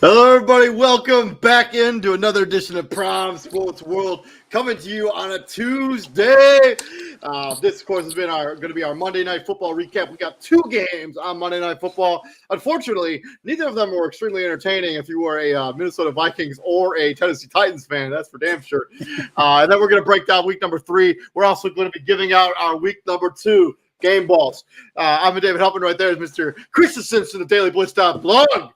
Hello, everybody. Welcome back into another edition of Prime Sports World, coming to you on a Tuesday. This, of course, has been going to be our Monday Night Football recap. We got two games on Monday Night Football. Unfortunately, neither of them were extremely entertaining if you were a Minnesota Vikings or a Tennessee Titans fan. That's for damn sure. And then we're going to break down week number 3. We're also going to be giving out our week number 2 game balls. I'm David Helping. Right there is Mr. Christian Simpson of DailyBlitz.blog.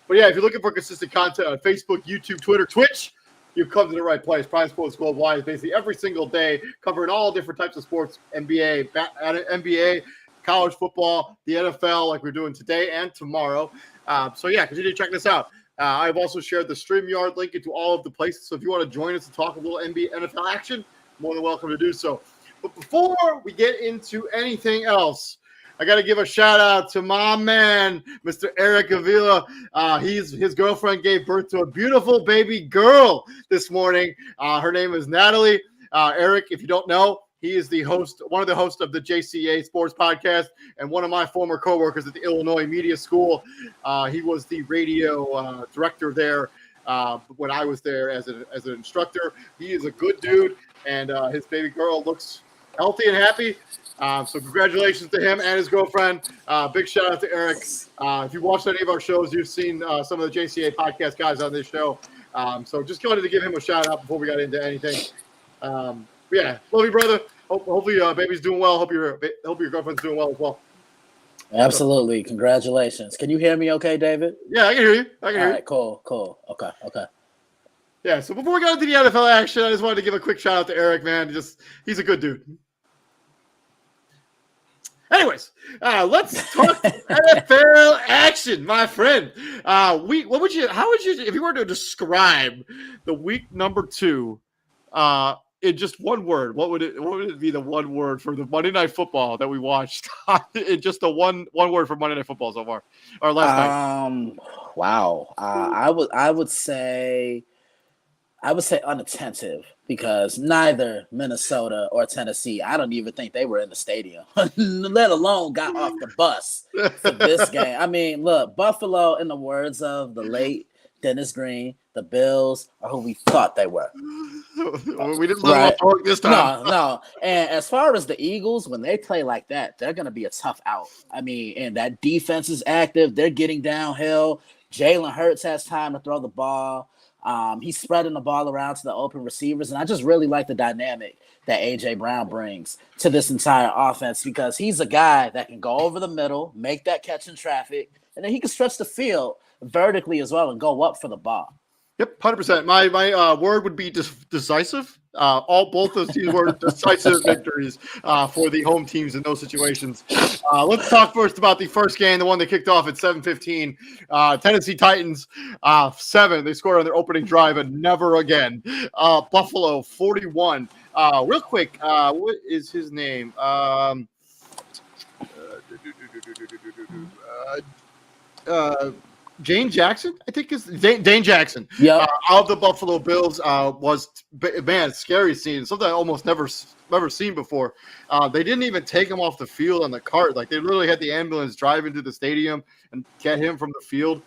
But yeah, if you're looking for consistent content on Facebook, YouTube, Twitter, Twitch, you've come to the right place. Prime Sports Worldwide is basically every single day covering all different types of sports, NBA, college football, the NFL, like we're doing today and tomorrow. So yeah, continue to check this out. I've also shared the StreamYard link into all of the places. So if you want to join us and talk a little NBA, NFL action, more than welcome to do so. But before we get into anything else, I got to give a shout out to my man, Mr. Eric Avila. His girlfriend gave birth to a beautiful baby girl this morning. Her name is Natalie. Eric, if you don't know, he is one of the hosts of the JCA Sports Podcast and one of my former coworkers at the Illinois Media School. He was the radio director there when I was there as an instructor. He is a good dude, and his baby girl looks healthy and happy. So congratulations to him and his girlfriend. Big shout out to Eric. If you watched any of our shows, you've seen some of the JCA podcast guys on this show. So just wanted to give him a shout out before we got into anything. Yeah, love you, brother. Hopefully baby's doing well. Hope your girlfriend's doing well as well. Absolutely. Congratulations. Can you hear me okay, David? Yeah, I can hear you. All right, cool. Okay. Yeah, so before we got into the NFL action, I just wanted to give a quick shout out to Eric, man. He's a good dude. Anyways, let's talk NFL action, my friend. How would you, if you were to describe the week number 2, in just one word, what would it be the one word for the Monday Night Football that we watched? In just the one word for Monday Night Football so far, or last night? Wow. I would say unattentive, because neither Minnesota or Tennessee, I don't even think they were in the stadium, let alone got off the bus for this game. I mean, look, Buffalo, in the words of the late Dennis Green, the Bills are who we thought they were. We didn't let them off this time. No. And as far as the Eagles, when they play like that, they're going to be a tough out. I mean, and that defense is active. They're getting downhill. Jalen Hurts has time to throw the ball. He's spreading the ball around to the open receivers, and I just really like the dynamic that A.J. Brown brings to this entire offense, because he's a guy that can go over the middle, make that catch in traffic, and then he can stretch the field vertically as well and go up for the ball. Yep, 100%. My word would be decisive. Both those teams were decisive victories for the home teams in those situations. Let's talk first about the first game, the one that kicked off at 7:15. Tennessee Titans 7. They scored on their opening drive and never again. Buffalo 41. Real quick, what is his name? Dane Jackson, I think is Dane Jackson. Yeah, of the Buffalo Bills was scary scene. Something I almost never seen before. They didn't even take him off the field on the cart. Like, they literally had the ambulance drive into the stadium and get him from the field.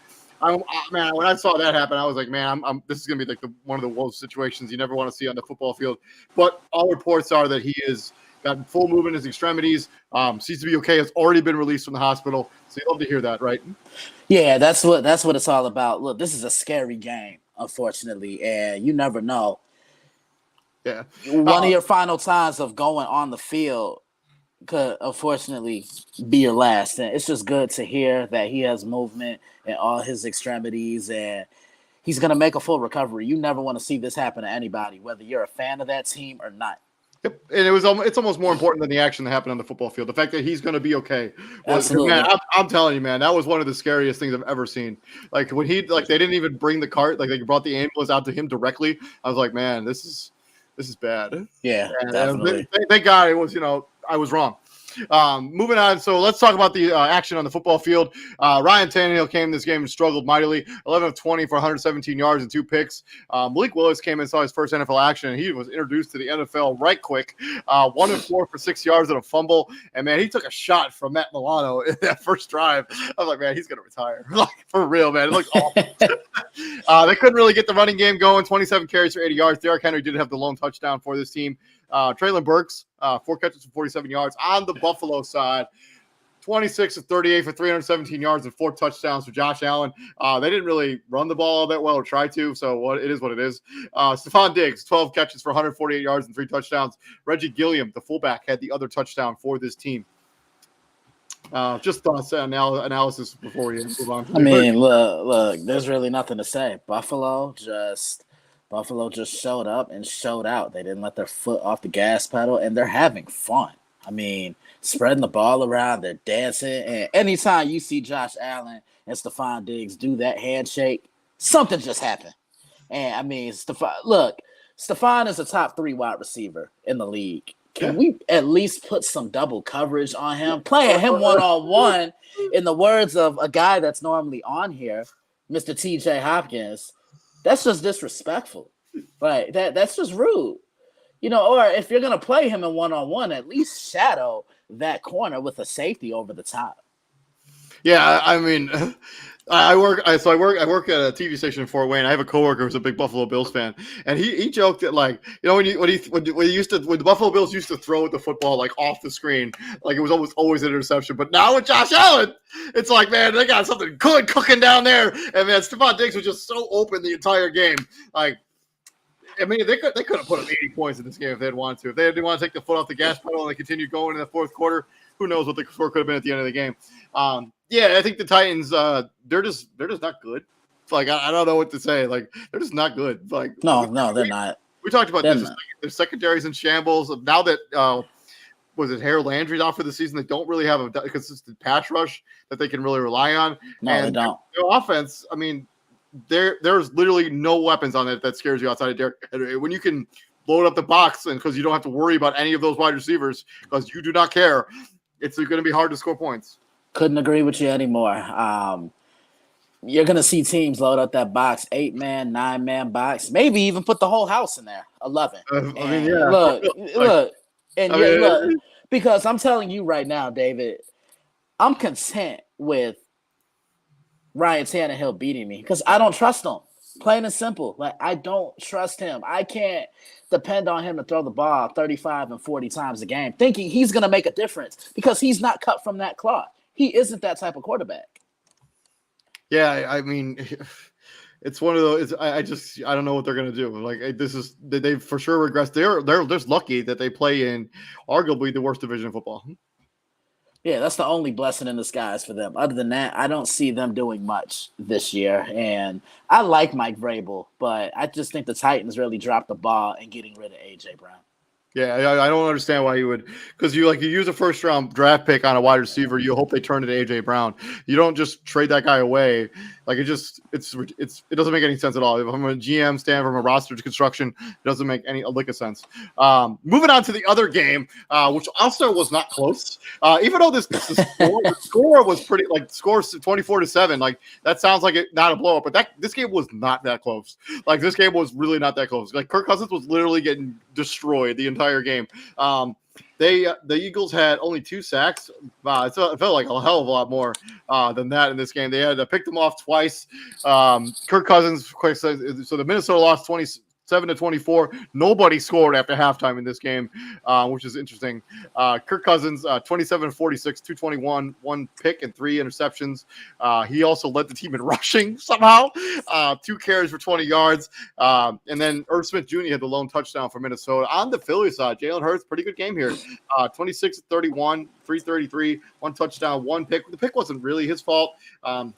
Man, when I saw that happen, I was like, man, this is gonna be like one of the worst situations you never want to see on the football field. But all reports are that he is got full movement in his extremities. Seems to be okay. Has already been released from the hospital. So you love to hear that, right? Yeah, that's what it's all about. Look, this is a scary game, unfortunately, and you never know. Yeah. One of your final times of going on the field could, unfortunately, be your last. And it's just good to hear that he has movement in all his extremities, and he's going to make a full recovery. You never want to see this happen to anybody, whether you're a fan of that team or not. Yep. And it's almost more important than the action that happened on the football field. The fact that he's going to be okay. Absolutely. Man, I'm telling you, man, that was one of the scariest things I've ever seen. Like, when they didn't even bring the cart, like, they brought the ambulance out to him directly. I was like, man, this is bad. Yeah, and definitely. Thank God it was, I was wrong. Moving on. So let's talk about the action on the football field. Ryan Tannehill came in this game and struggled mightily. 11 of 20 for 117 yards and 2 picks. Malik Willis came in and saw his first NFL action, and he was introduced to the NFL right quick. 1 of 4 for 6 yards and a fumble. And, man, he took a shot from Matt Milano in that first drive. I was like, man, he's going to retire. Like, for real, man. It looked awful. They couldn't really get the running game going. 27 carries for 80 yards. Derrick Henry did have the lone touchdown for this team. Traylon Burks, 4 catches for 47 yards. On the Buffalo side, 26 of 38 for 317 yards and 4 touchdowns for Josh Allen. They didn't really run the ball all that well or try to, so it is what it is. Stephon Diggs, 12 catches for 148 yards and 3 touchdowns. Reggie Gilliam, the fullback, had the other touchdown for this team. Just thoughts and analysis before we move on. I mean, look, there's really nothing to say. Buffalo just showed up and showed out. They didn't let their foot off the gas pedal, and they're having fun. I mean, spreading the ball around, they're dancing. And anytime you see Josh Allen and Stephon Diggs do that handshake, something just happened. And, I mean, Stephon is a top 3 wide receiver in the league. Can we at least put some double coverage on him? Playing him one-on-one, in the words of a guy that's normally on here, Mr. T.J. Hopkins, that's just disrespectful. Right? That's just rude. You know, or if you're going to play him in one-on-one, at least shadow that corner with a safety over the top. Yeah, I mean, I work at a TV station in Fort Wayne. I have a coworker who's a big Buffalo Bills fan, and he joked that, like, you know, when the Buffalo Bills used to throw the football like off the screen, like it was always an interception. But now with Josh Allen, it's like, man, they got something good cooking down there. And man, Stephon Diggs was just so open the entire game. Like, I mean, they could have put up 80 points in this game if they had wanted to. If they didn't want to take the foot off the gas pedal and they continued going in the fourth quarter, who knows what the score could have been at the end of the game. Yeah, I think the Titans, they're just not good. Like, I don't know what to say. Like, they're just not good. Like, no, they're not. We talked about this. Their secondary's in shambles. Now that was it Harold Landry's out for the season, they don't really have a consistent pass rush that they can really rely on. No, and they don't. Their offense, I mean, there's literally no weapons on it that scares you outside of Derrick Henry. When you can load up the box and because you don't have to worry about any of those wide receivers because you do not care, it's going to be hard to score points. Couldn't agree with you anymore. You're going to see teams load up that box, 8-man, 9-man box, maybe even put the whole house in there, 11. I mean, yeah. Look, because I'm telling you right now, David, I'm content with Ryan Tannehill beating me because I don't trust him. Plain and simple. Like, I don't trust him. I can't depend on him to throw the ball 35 and 40 times a game, thinking he's going to make a difference because he's not cut from that cloth. He isn't that type of quarterback. Yeah, I mean, it's one of those. I don't know what they're going to do. Like, they've for sure regressed. They're just lucky that they play in arguably the worst division of football. Yeah, that's the only blessing in disguise for them. Other than that, I don't see them doing much this year. And I like Mike Vrabel, but I just think the Titans really dropped the ball in getting rid of A.J. Brown. Yeah, I don't understand why you would, because you use a first round draft pick on a wide receiver. You hope they turn it to AJ Brown. You don't just trade that guy away. Like, it doesn't make any sense at all. If I'm a GM stand from a roster construction, it doesn't make any lick of sense. Moving on to the other game, which also was not close. Even though the score was pretty, like, scores 24-7. Like, that sounds like not a blow up, but this game was not that close. Like, this game was really not that close. Like, Kirk Cousins was literally getting destroyed the entire game. The Eagles had only 2 sacks. It felt like a hell of a lot more than that in this game. They had to pick them off twice. Kirk Cousins, so the Minnesota lost 27-24. Nobody scored after halftime in this game, which is interesting. Kirk Cousins, 27-46, 221, 1 pick and 3 interceptions. He also led the team in rushing somehow. 2 carries for 20 yards. And then Irv Smith Jr. had the lone touchdown for Minnesota. On the Philly side, Jalen Hurts, pretty good game here. 26-31, 333, 1 touchdown, 1 pick. The pick wasn't really his fault.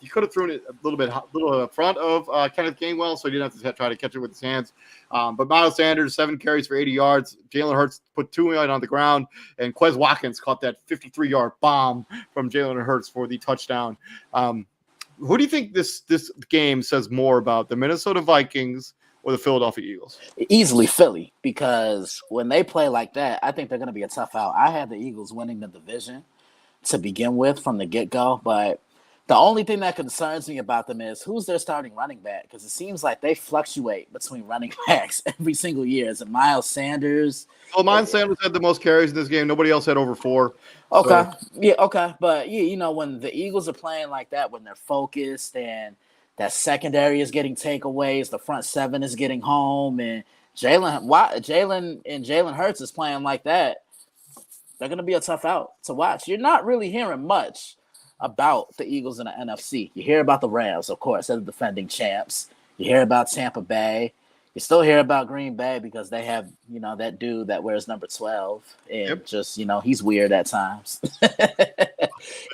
He could have thrown it a little in front of Kenneth Gainwell, so he didn't have to try to catch it with his hands. But Miles Sanders, 7 carries for 80 yards. Jalen Hurts put 2 on the ground, and Quez Watkins caught that 53-yard bomb from Jalen Hurts for the touchdown. Who do you think this game says more about, the Minnesota Vikings or the Philadelphia Eagles? Easily Philly, because when they play like that, I think they're going to be a tough out. I had the Eagles winning the division to begin with from the get-go, but the only thing that concerns me about them is who's their starting running back, because it seems like they fluctuate between running backs every single year. Is it Miles Sanders? Well, Miles Sanders had the most carries in this game. Nobody else had over 4. Okay. So. Yeah, okay. But, when the Eagles are playing like that, when they're focused and that secondary is getting takeaways, the front 7 is getting home, and Jalen Hurts is playing like that, they're going to be a tough out to watch. You're not really hearing much about the Eagles in the NFC. You hear about the Rams, of course, they're the defending champs. You hear about Tampa Bay. You still hear about Green Bay because they have, that dude that wears number 12 and just, he's weird at times.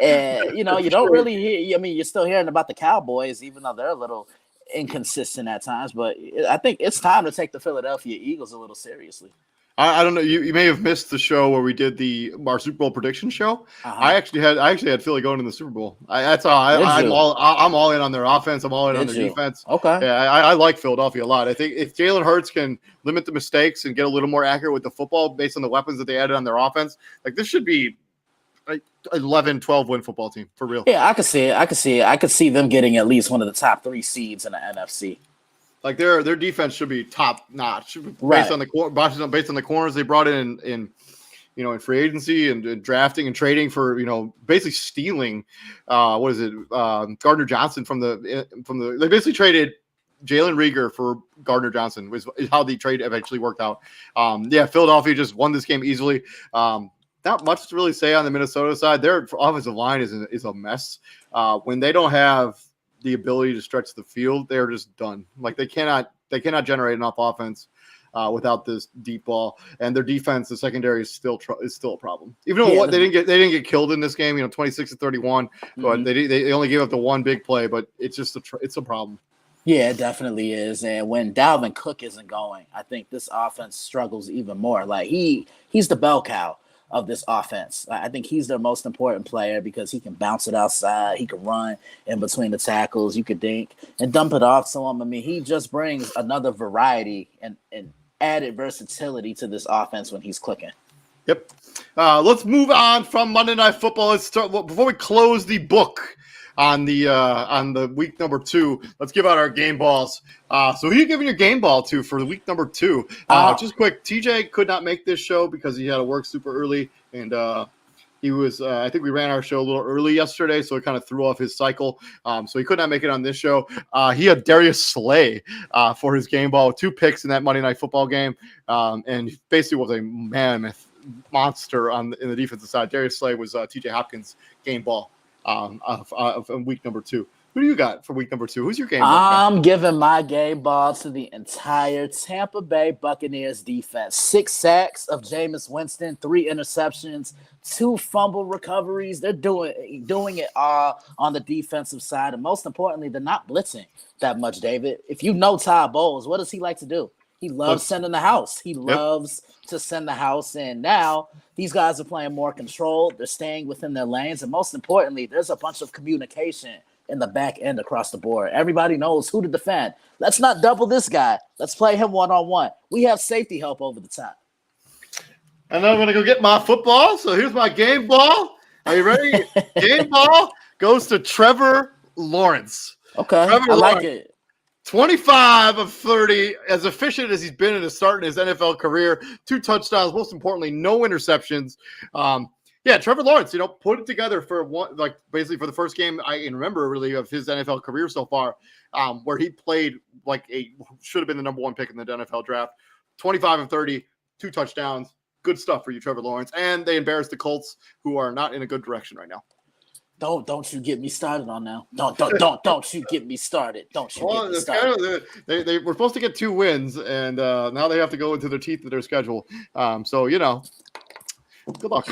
And, you don't really hear, you're still hearing about the Cowboys, even though they're a little inconsistent at times. But I think it's time to take the Philadelphia Eagles a little seriously. I don't know. You may have missed the show where we did our Super Bowl prediction show. Uh-huh. I actually had Philly going to the Super Bowl. That's all. I'm all in on their offense. I'm all in on their defense. Okay. Yeah, I like Philadelphia a lot. I think if Jalen Hurts can limit the mistakes and get a little more accurate with the football based on the weapons that they added on their offense, like this should be 11-12 win football team for real. Yeah, I could see it. I could see them getting at least one of the top 3 seeds in the NFC. Like their defense should be top notch based on the corners they brought in free agency and drafting and trading for basically stealing Gardner Johnson from the they basically traded Jalen Reagor for Gardner Johnson is how the trade eventually worked out. Philadelphia just won this game easily. Not much to really say on the Minnesota side. Their offensive line is a mess. When they don't have the ability to stretch the field, they're just done. Like they cannot generate enough offense without this deep ball, and their defense, the secondary is still a problem. Even though they didn't get killed in this game, 26-31, but they only gave up the one big play, but it's just it's a problem. Yeah, it definitely is. And when Dalvin Cook isn't going, I think this offense struggles even more. Like he's the bell cow of this offense. I think he's their most important player because he can bounce it outside. He can run in between the tackles. You could dink and dump it off to him. I mean, he just brings another variety and added versatility to this offense when he's clicking. Yep. Let's move on from Monday Night Football. Let's start before we close the book on the week number 2. Let's give out our game balls. So who are you giving your game ball to for the week number 2? Just quick, TJ could not make this show because he had to work super early, and he was. I think we ran our show a little early yesterday, so it kind of threw off his cycle. So he could not make it on this show. He had Darius Slay for his game ball, 2 picks in that Monday Night Football game, and he basically was a mammoth monster in the defensive side. Darius Slay was TJ Hopkins' game ball. Of week number 2. Who do you got for week number 2? Who's your game ball? I'm giving my game ball to the entire Tampa Bay Buccaneers defense. 6 sacks of Jameis Winston, 3 interceptions, 2 fumble recoveries. They're doing it all on the defensive side. And most importantly, they're not blitzing that much, David. If you know Todd Bowles, what does he like to do? He loves sending the house. He loves to send the house. And now these guys are playing more controlled. They're staying within their lanes. And most importantly, there's a bunch of communication in the back end across the board. Everybody knows who to defend. Let's not double this guy. Let's play him one-on-one. We have safety help over the top. And I'm going to go get my football. So here's my game ball. Are you ready? Game ball goes to Trevor Lawrence. Okay, I like it. 25 of 30, as efficient as he's been in his start in his NFL career. 2 touchdowns, most importantly, no interceptions. Trevor Lawrence, put it together for basically for the first game I can remember really of his NFL career so far, where he played should have been the number 1 pick in the NFL draft. 25 of 30, 2 touchdowns. Good stuff for you, Trevor Lawrence. And they embarrassed the Colts, who are not in a good direction right now. Don't you get me started on now. Don't you get me started. Don't you get me started. They were supposed to get 2 wins, and now they have to go into the teeth of their schedule. Good luck.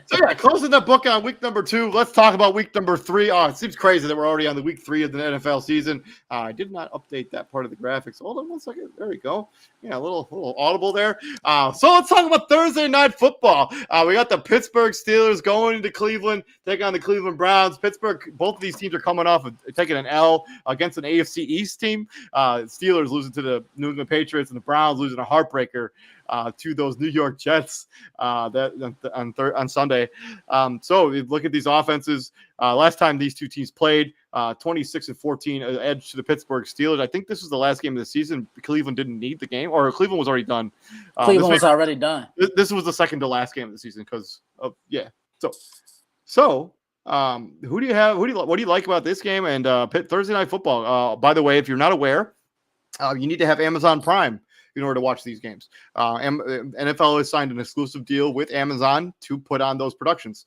So yeah, closing the book on week number 2. Let's talk about week number 3. Oh, it seems crazy that we're already on the week 3 of the NFL season. I did not update that part of the graphics. Hold on one second. There we go. Yeah, a little audible there. So let's talk about Thursday night football. We got the Pittsburgh Steelers going into Cleveland, taking on the Cleveland Browns. Pittsburgh, both of these teams are coming off of taking an L against an AFC East team. Steelers losing to the New England Patriots, and the Browns losing a heartbreaker to those New York Jets on Sunday. So you look at these offenses. Last time these two teams played, 26-14, edge to the Pittsburgh Steelers. I think this was the last game of the season. Cleveland didn't need the game, or Cleveland was already done. Cleveland was already done. This was the second to last game of the season because of So who do you have? What do you like about this game and Thursday night football? By the way, if you're not aware, you need to have Amazon Prime in order to watch these games. NFL has signed an exclusive deal with Amazon to put on those productions.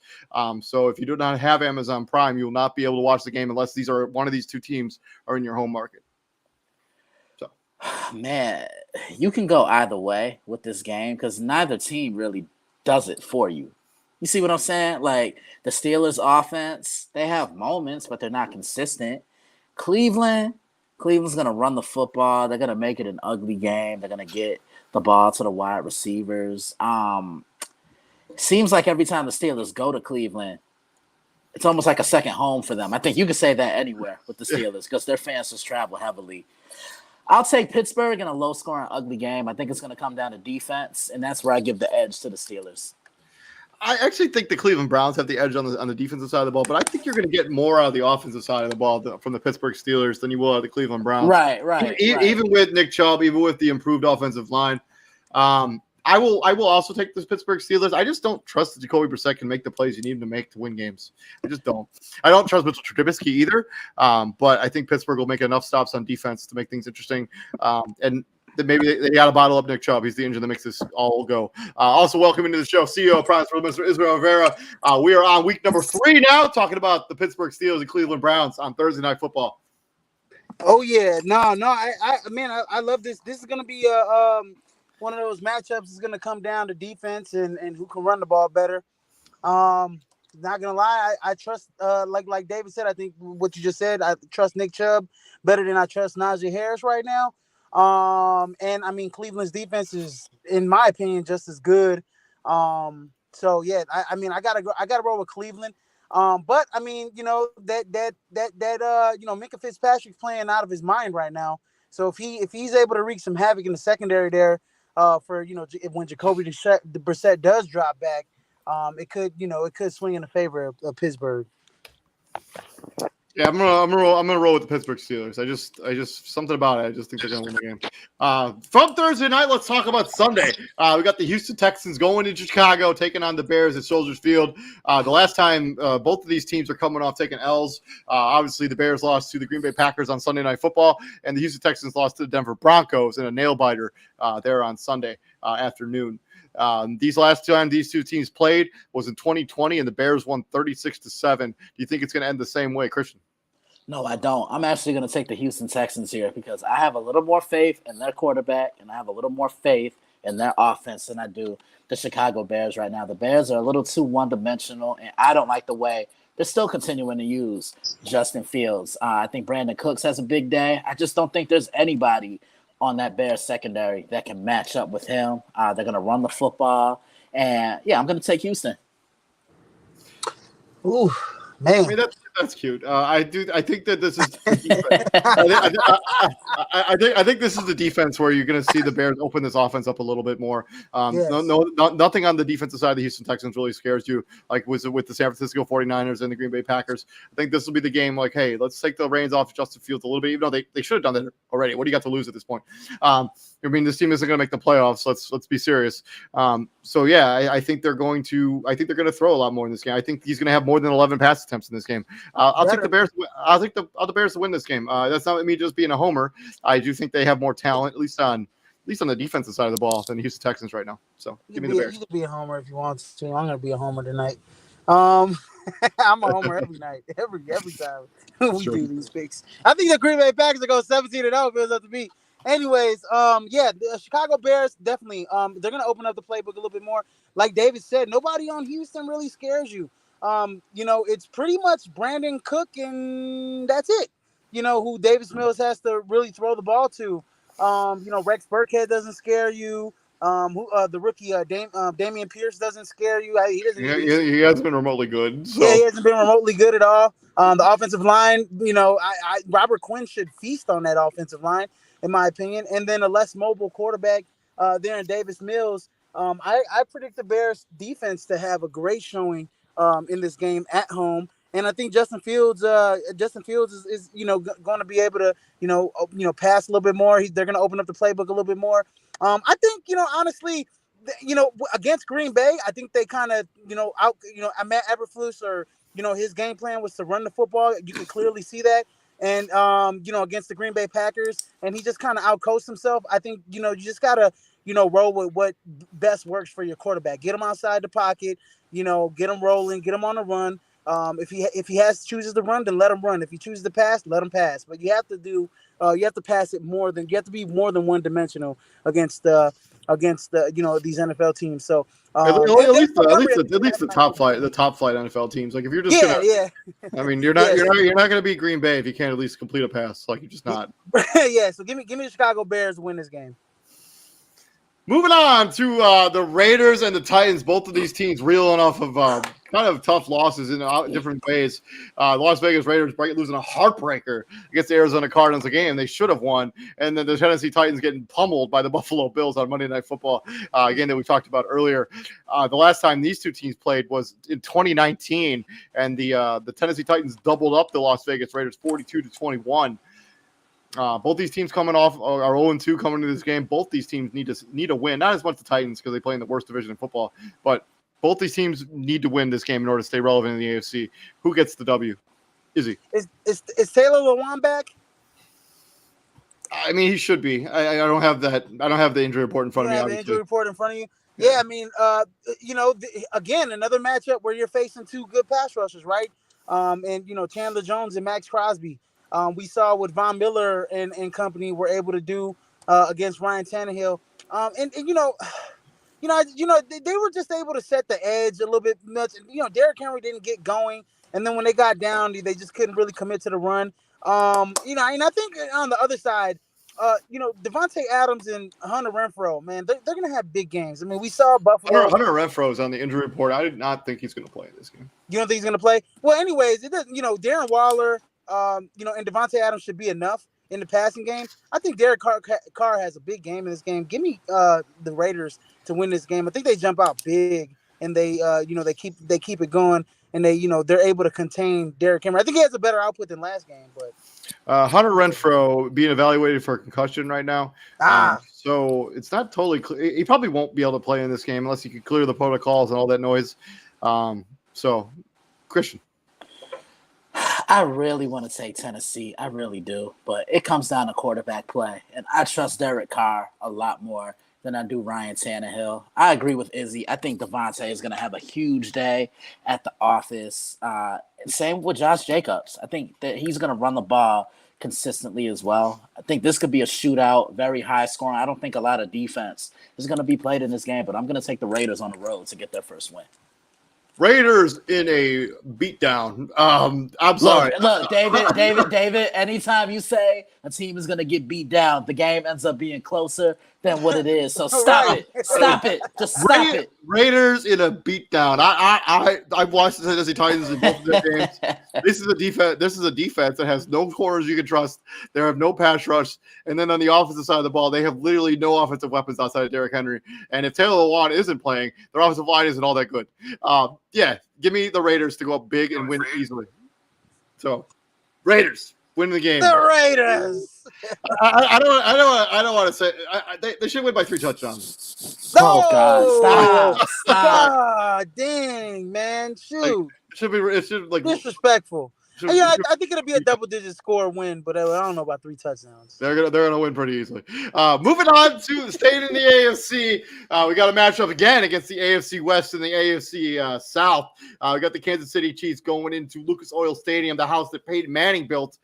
So if you do not have Amazon Prime, you will not be able to watch the game unless one of these two teams are in your home market. So, man, you can go either way with this game because neither team really does it for you. You see what I'm saying? Like the Steelers offense, they have moments, but they're not consistent. Cleveland's going to run the football. They're going to make it an ugly game. They're going to get the ball to the wide receivers. Seems like every time the Steelers go to Cleveland, it's almost like a second home for them. I think you could say that anywhere with the Steelers because their fans just travel heavily. I'll take Pittsburgh in a low-scoring, ugly game. I think it's going to come down to defense, and that's where I give the edge to the Steelers. I actually think the Cleveland Browns have the edge on the defensive side of the ball, but I think you're going to get more out of the offensive side of the ball from the Pittsburgh Steelers than you will out of the Cleveland Browns. Right. Even with Nick Chubb, even with the improved offensive line. I will also take the Pittsburgh Steelers. I just don't trust that Jacoby Brissett can make the plays you need him to make to win games. I just don't. I don't trust Mitchell Trubisky either, but I think Pittsburgh will make enough stops on defense to make things interesting. And maybe they got to bottle up Nick Chubb. He's the engine that makes this all go. Also, welcome into the show, CEO of Prize for Mr. Israel Rivera. We are on week number 3 now, talking about the Pittsburgh Steelers and Cleveland Browns on Thursday Night Football. Oh yeah, no. I love this. This is gonna be one of those matchups. Is gonna come down to defense and who can run the ball better. Not gonna lie, I trust like David said. I think what you just said. I trust Nick Chubb better than I trust Najee Harris right now. And I mean Cleveland's defense is, in my opinion, just as good. So yeah, I gotta roll with Cleveland. But I mean, that Minka Fitzpatrick's playing out of his mind right now. So if he's able to wreak some havoc in the secondary there, for when Jacoby Brissett does drop back, it could swing in the favor of Pittsburgh. Yeah, I'm gonna roll with the Pittsburgh Steelers. I just something about it. I just think they're gonna win the game. From Thursday night, let's talk about Sunday. We got the Houston Texans going into Chicago, taking on the Bears at Soldier Field. The last time both of these teams are coming off taking L's. Obviously, the Bears lost to the Green Bay Packers on Sunday Night Football, and the Houston Texans lost to the Denver Broncos in a nail biter there on Sunday afternoon. These last time these two teams played was in 2020, and the Bears won 36-7. Do you think it's going to end the same way, Christian? No, I don't. I'm actually going to take the Houston Texans here because I have a little more faith in their quarterback and I have a little more faith in their offense than I do the Chicago Bears right now. The Bears are a little too one-dimensional, and I don't like the way they're still continuing to use Justin Fields. I think Brandon Cooks has a big day. I just don't think there's anybody on that Bears secondary that can match up with him. They're going to run the football. And, yeah, I'm going to take Houston. Ooh, man. I mean, that's cute. I think that this is. I think this is the defense where you're going to see the Bears open this offense up a little bit more. Yes. Nothing on the defensive side of the Houston Texans really scares you, like was it with the San Francisco 49ers and the Green Bay Packers. I think this will be the game. Like, hey, let's take the reins off Justin Fields a little bit. Even though they should have done that already. What do you got to lose at this point? I mean, this team isn't going to make the playoffs. Let's be serious. So yeah, I think they're going to. I think they're going to throw a lot more in this game. I think he's going to have more than 11 pass attempts in this game. I'll take the Bears. I'll take the Bears to win this game. That's not me just being a homer. I do think they have more talent, at least on the defensive side of the ball, than the Houston Texans right now. So give me the Bears. You could be a homer if you want to. I'm going to be a homer tonight. I'm a homer every night, every time we do these picks. I think the Green Bay Packers are going 17-0 if it was up to me. Anyways, yeah, the Chicago Bears definitely. They're gonna open up the playbook a little bit more. Like David said, nobody on Houston really scares you. It's pretty much Brandon Cook and that's it. Who Davis Mills has to really throw the ball to. Rex Burkhead doesn't scare you. The rookie Damian Pierce doesn't scare you. He doesn't Yeah, even. he hasn't been remotely good. Yeah, he So hasn't been remotely good at all. The offensive line, Robert Quinn should feast on that offensive line, in my opinion. And then a less mobile quarterback there in Davis Mills. I predict the Bears defense to have a great showing in this game at home. And I think Justin Fields is going to be able to pass a little bit more. They're going to open up the playbook a little bit more. I think honestly, against Green Bay, I think they kind of, Matt Eberflus or, his game plan was to run the football. You can clearly see that. And, against the Green Bay Packers, and he just kind of outcoached himself. I think, you just got to, roll with what best works for your quarterback. Get him outside the pocket, get him rolling, get him on the run. If he chooses to run, then let him run. If he chooses to pass, let him pass. But you have to pass it you have to be more than one dimensional against these NFL teams. So at least the top flight yeah, NFL teams. Like if you're just gonna, yeah, I mean, you're not gonna beat Green Bay if you can't at least complete a pass. Like you're just not. yeah. So give me the Chicago Bears to win this game. Moving on to the Raiders and the Titans. Both of these teams reeling off of kind of tough losses in different ways. The Las Vegas Raiders losing a heartbreaker against the Arizona Cardinals, a game they should have won. And then the Tennessee Titans getting pummeled by the Buffalo Bills on Monday Night Football, again, that we talked about earlier. The last time these two teams played was in 2019, and the Tennessee Titans doubled up the Las Vegas Raiders 42-21. Both these teams coming off are 0-2 coming into this game. Both these teams need to win. Not as much the Titans because they play in the worst division in football, but both these teams need to win this game in order to stay relevant in the AFC. Who gets the W? Izzy. Is Taylor Lewan back? I mean, he should be. I don't have that. I don't have the injury report in front of me. The injury report in front of you. Yeah, I mean, again, another matchup where you're facing two good pass rushers, right? And Chandler Jones and Max Crosby. We saw what Von Miller and company were able to do against Ryan Tannehill. They were just able to set the edge a little bit much. Derrick Henry didn't get going, and then when they got down, they just couldn't really commit to the run. And I think on the other side, Devontae Adams and Hunter Renfrow, man, they're gonna have big games. I mean, we saw Buffalo. Hunter Renfrow is on the injury report. I did not think he's going to play this game. You don't think he's going to play? Well, anyways, it doesn't. Darren Waller, and Devontae Adams should be enough in the passing game. I think Derek Carr has a big game in this game. Give me the Raiders to win this game. I think they jump out big, and they keep it going, and they're able to contain Derrick Henry. I think he has a better output than last game, but. Hunter Renfrow being evaluated for a concussion right now. So it's not totally clear. He probably won't be able to play in this game unless he can clear the protocols and all that noise. So, Christian. I really want to say Tennessee. I really do. But it comes down to quarterback play. And I trust Derek Carr a lot more than I do Ryan Tannehill. I agree with Izzy. I think Devontae is going to have a huge day at the office. Same with Josh Jacobs. I think that he's going to run the ball consistently as well. I think this could be a shootout, very high scoring. I don't think a lot of defense is going to be played in this game, but I'm going to take the Raiders on the road to get their first win. Raiders in a beatdown. I'm sorry. Look, David, anytime you say a team is going to get beat down, the game ends up being closer than what it is. So stop it. Just stop it. Raiders in a beatdown. I've watched the Tennessee Titans in both of their games. This is a defense that has no corners you can trust. They have no pass rush. And then on the offensive side of the ball, they have literally no offensive weapons outside of Derrick Henry. And if Taylor Lewan isn't playing, their offensive line isn't all that good. Yeah, give me the Raiders to go up big and win easily. So, Raiders win the game. The Raiders. I don't want to say they should win by 3 touchdowns. No! Oh God! Stop! God dang, man! Shoot! It should disrespectful. I think it'll be a double-digit score win, but I don't know about 3 touchdowns. They're gonna win pretty easily. Moving on to staying in the AFC, we got a matchup again against the AFC West and the AFC South. We got the Kansas City Chiefs going into Lucas Oil Stadium, the house that Peyton Manning built.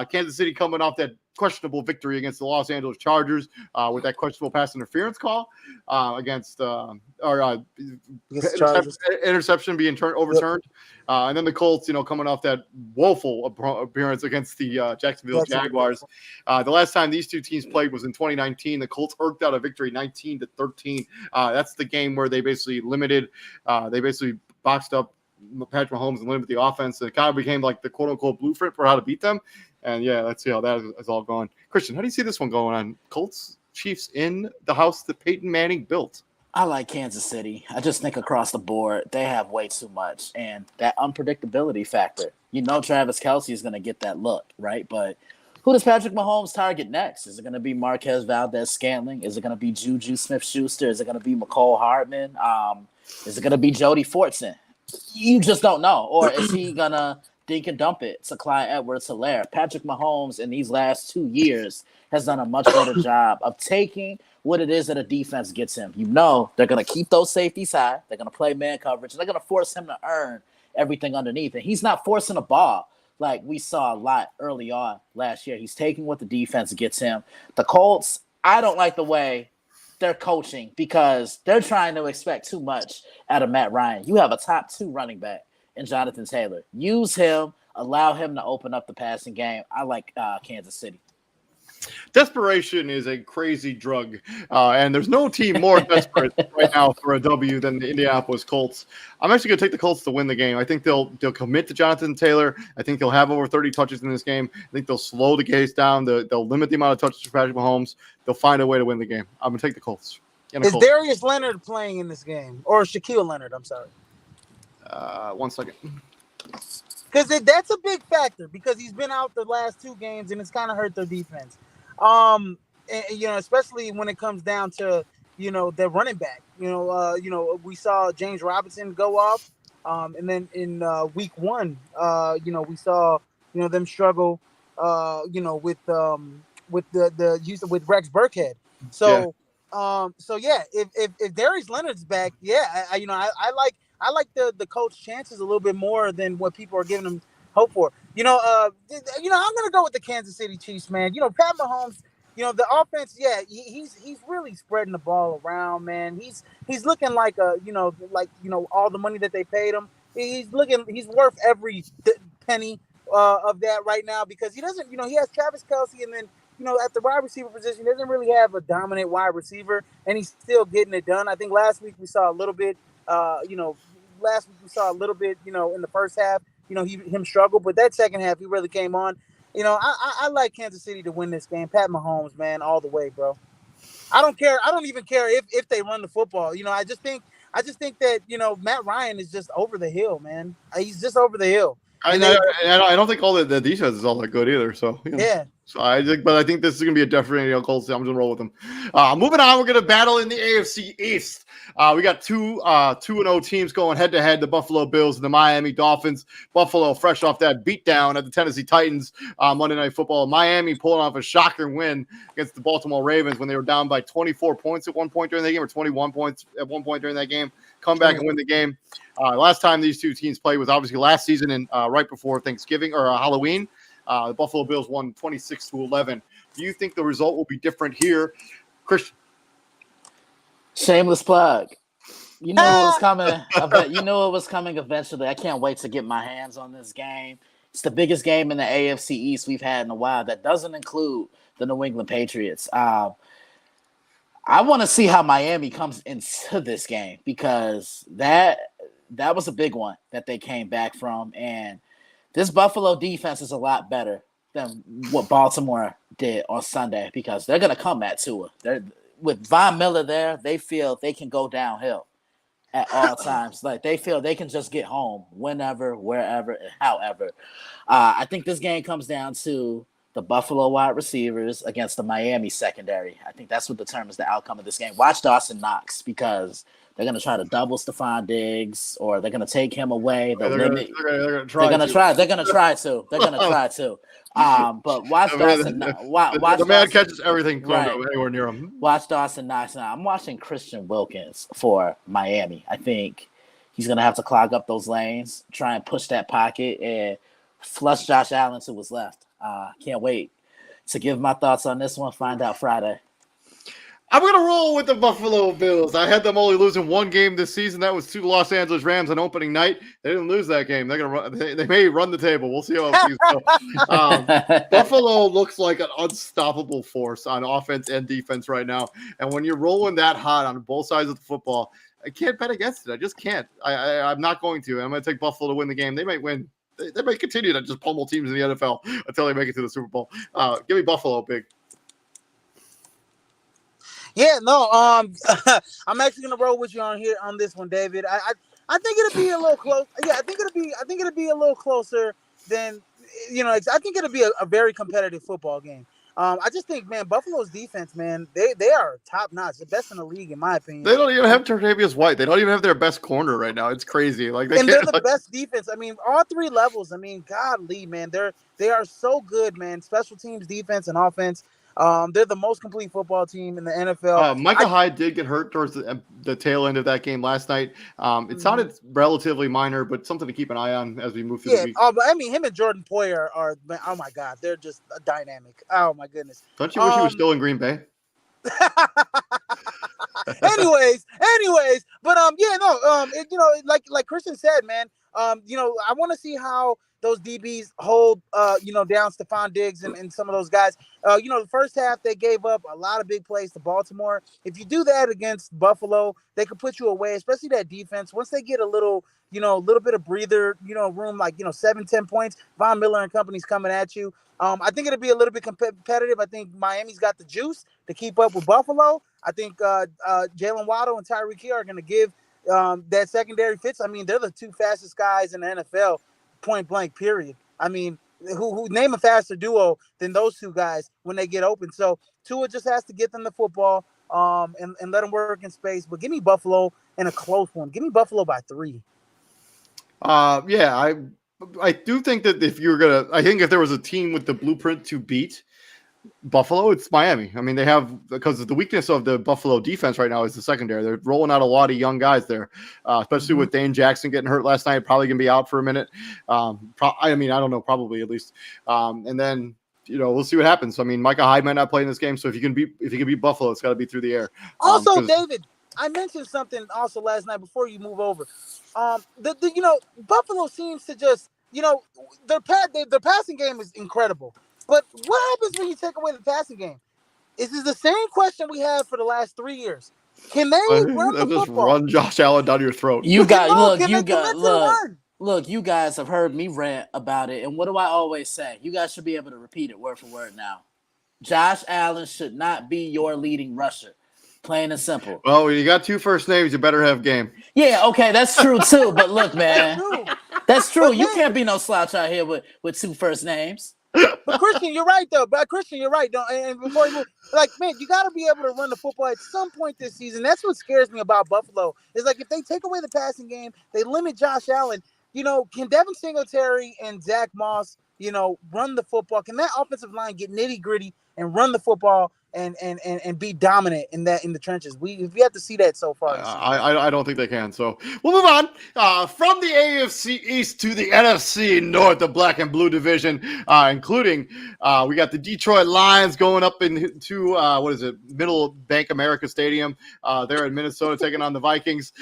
Kansas City coming off that questionable victory against the Los Angeles Chargers with that questionable pass interference call against interception being overturned. Yep. And then the Colts, coming off that woeful appearance against the Jacksonville Jaguars. The last time these two teams played was in 2019. The Colts eked out a victory 19-13. That's the game where they basically boxed up Patrick Mahomes and limited the offense. It kind of became like the quote-unquote blueprint for how to beat them. And, yeah, let's see how that is all going. Christian, how do you see this one going on? Colts, Chiefs in the house that Peyton Manning built. I like Kansas City. I just think across the board, they have way too much. And that unpredictability factor. Travis Kelce is going to get that look, right? But who does Patrick Mahomes target next? Is it going to be Marquez Valdez-Scantling? Is it going to be Juju Smith-Schuster? Is it going to be McCole Hardman? Is it going to be Jody Fortson? You just don't know. Or is he going to dink and dump it to Clyde Edwards-Helaire? Patrick Mahomes in these last 2 years has done a much better job of taking what it is that a defense gets him. They're going to keep those safeties high. They're going to play man coverage. And they're going to force him to earn everything underneath. And he's not forcing a ball like we saw a lot early on last year. He's taking what the defense gets him. The Colts, I don't like the way they're coaching because they're trying to expect too much out of Matt Ryan. You have a top 2 running back in Jonathan Taylor. Use him. Allow him to open up the passing game. I like Kansas City. Desperation is a crazy drug, and there's no team more desperate right now for a W than the Indianapolis Colts. I'm actually going to take the Colts to win the game. I think they'll commit to Jonathan Taylor. I think they'll have over 30 touches in this game. I think they'll slow the case down. They'll limit the amount of touches for Patrick Mahomes. They'll find a way to win the game. I'm going to take the Colts. Is Darius Leonard playing in this game? Or Shaquille Leonard, I'm sorry. 1 second. Because that's a big factor because he's been out the last 2 games and it's kind of hurt their defense. Especially when it comes down to, their running back. We saw James Robinson go off. And then in week 1, we saw, them struggle, with Rex Burkhead. So, if Darius Leonard's back, I like the coach chances a little bit more than what people are giving him hope for. I'm gonna go with the Kansas City Chiefs, man. Pat Mahomes, the offense, he's really spreading the ball around, man. He's looking like all the money that they paid him. He's worth every penny of that right now because he doesn't, he has Travis Kelce and then, at the wide receiver position, he doesn't really have a dominant wide receiver, and he's still getting it done. I think last week we saw a little bit, in the first half, him struggle, but that second half he really came on. I like Kansas City to win this game. Pat Mahomes, man, all the way, bro. I don't care. I don't even care if they run the football. I just think that Matt Ryan is just over the hill, man. He's just over the hill. I don't think all the defense is all that good either. So yeah. So I think this is going to be a definite Colts. I'm just going to roll with them. Moving on, we're going to battle in the AFC East. We got 2-0 teams going head to head: the Buffalo Bills and the Miami Dolphins. Buffalo fresh off that beatdown at the Tennessee Titans Monday Night Football. Miami pulling off a shocker win against the Baltimore Ravens when they were down by 24 points at one point during that game, or 21 points at one point during that game. Come back and win the game. Last time these two teams played was obviously last season and right before Thanksgiving or Halloween. The Buffalo Bills won 26-11. Do you think the result will be different here, Christian? Shameless plug. You know it was coming. You know it was coming eventually. I can't wait to get my hands on this game. It's the biggest game in the AFC East we've had in a while. That doesn't include the New England Patriots. I want to see how Miami comes into this game because that was a big one that they came back from. And this Buffalo defense is a lot better than what Baltimore did on Sunday because they're going to come at Tua. With Von Miller there, they feel they can go downhill at all times. Like they feel they can just get home whenever, wherever, and however. I think this game comes down to the Buffalo wide receivers against the Miami secondary. I think that's what determines the outcome of this game. Watch Dawson Knox because they're going to try to double Stephon Diggs or they're going to take him away. They're going to try to. But watch Dawson Knox. The man catches everything. Right. Go anywhere near him. Watch Dawson Knox. Now, I'm watching Christian Wilkins for Miami. I think he's going to have to clog up those lanes, try and push that pocket, and flush Josh Allen to what's left. Can't wait to give my thoughts on this one. Find out Friday. I'm going to roll with the Buffalo Bills. I had them only losing one game this season. That was to the Los Angeles Rams on opening night. They didn't lose that game. They're going to run. They may run the table. We'll see how things go. Buffalo looks like an unstoppable force on offense and defense right now. And when you're rolling that hot on both sides of the football, I can't bet against it. I just can't. I'm not going to. I'm going to take Buffalo to win the game. They might win. They might continue to just pummel teams in the NFL until they make it to the Super Bowl. Give me Buffalo big. Yeah, no. I'm actually gonna roll with you on this one, David. I think it'll be a little close. Yeah, I think it'll be a little closer than I think it'll be a very competitive football game. I just think, man, Buffalo's defense, man, they are top notch, the best in the league, in my opinion. They don't even have Tre'Davious White. They don't even have their best corner right now. It's crazy. Like they're the best defense. I mean, all three levels. I mean, godly, man, they are so good, man. Special teams, defense, and offense. They're the most complete football team in the NFL. Micah Hyde did get hurt towards the tail end of that game last night. It sounded relatively minor, but something to keep an eye on as we move through the week. But I mean, him and Jordan Poyer are oh my God, they're just dynamic. Oh my goodness. Don't you wish you were still in Green Bay? anyways, but like Christian said, man, I want to see how those DBs hold, down Stephon Diggs and some of those guys. The first half they gave up a lot of big plays to Baltimore. If you do that against Buffalo, they could put you away, especially that defense. Once they get a little bit of breather, room, like 7-10 points, Von Miller and company's coming at you. I think it'll be a little bit competitive. I think Miami's got the juice to keep up with Buffalo. I think Jalen Waddle and Tyreek Hill are going to give that secondary fits. I mean, they're the two fastest guys in the NFL, point blank, period. I mean, who name a faster duo than those two guys when they get open. So Tua just has to get them the football and let them work in space. But give me Buffalo in a close one. Give me Buffalo by 3. I do think that I think if there was a team with the blueprint to beat Buffalo, it's Miami. I mean, because the weakness of the Buffalo defense right now is the secondary. They're rolling out a lot of young guys there, especially with Dane Jackson getting hurt last night, probably going to be out for a minute. I don't know, probably at least. And then, we'll see what happens. I mean, Micah Hyde might not play in this game, so if you can beat Buffalo, it's got to be through the air. Also, David, I mentioned something also last night before you move over. Buffalo seems to just, their passing game is incredible. But what happens when you take away the passing game? This is the same question we had for the last 3 years. Can they run the football? Run Josh Allen down your throat. You guys have heard me rant about it. And what do I always say? You guys should be able to repeat it word for word now. Josh Allen should not be your leading rusher. Plain and simple. Well, when you got 2 first names, you better have game. Yeah, okay, that's true too. But look, man, that's true. You can't be no slouch out here with 2 first names. But Christian, you're right though. And before you move, man, you got to be able to run the football at some point this season. That's what scares me about Buffalo. Is like if they take away the passing game, they limit Josh Allen. Can Devin Singletary and Zach Moss, run the football? Can that offensive line get nitty gritty and run the football and be dominant in the trenches? We have to see that so far. I don't think they can. So we'll move on from the AFC East to the NFC North, the black and blue division, including we got the Detroit Lions going up into Middle Bank America Stadium there in Minnesota, taking on the Vikings.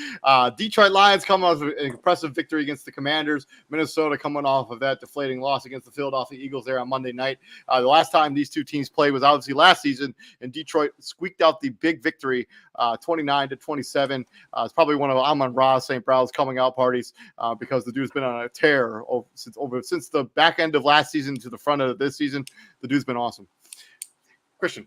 Detroit Lions coming off an impressive victory against the Commanders. Minnesota coming off of that deflating loss against the Philadelphia Eagles there on Monday night. The last time these two teams played was obviously last season, and Detroit squeaked out the big victory, 29-27. It's probably one of Amon-Ra St. Brown's coming out parties because the dude's been on a tear since the back end of last season to the front of this season. The dude's been awesome. Christian.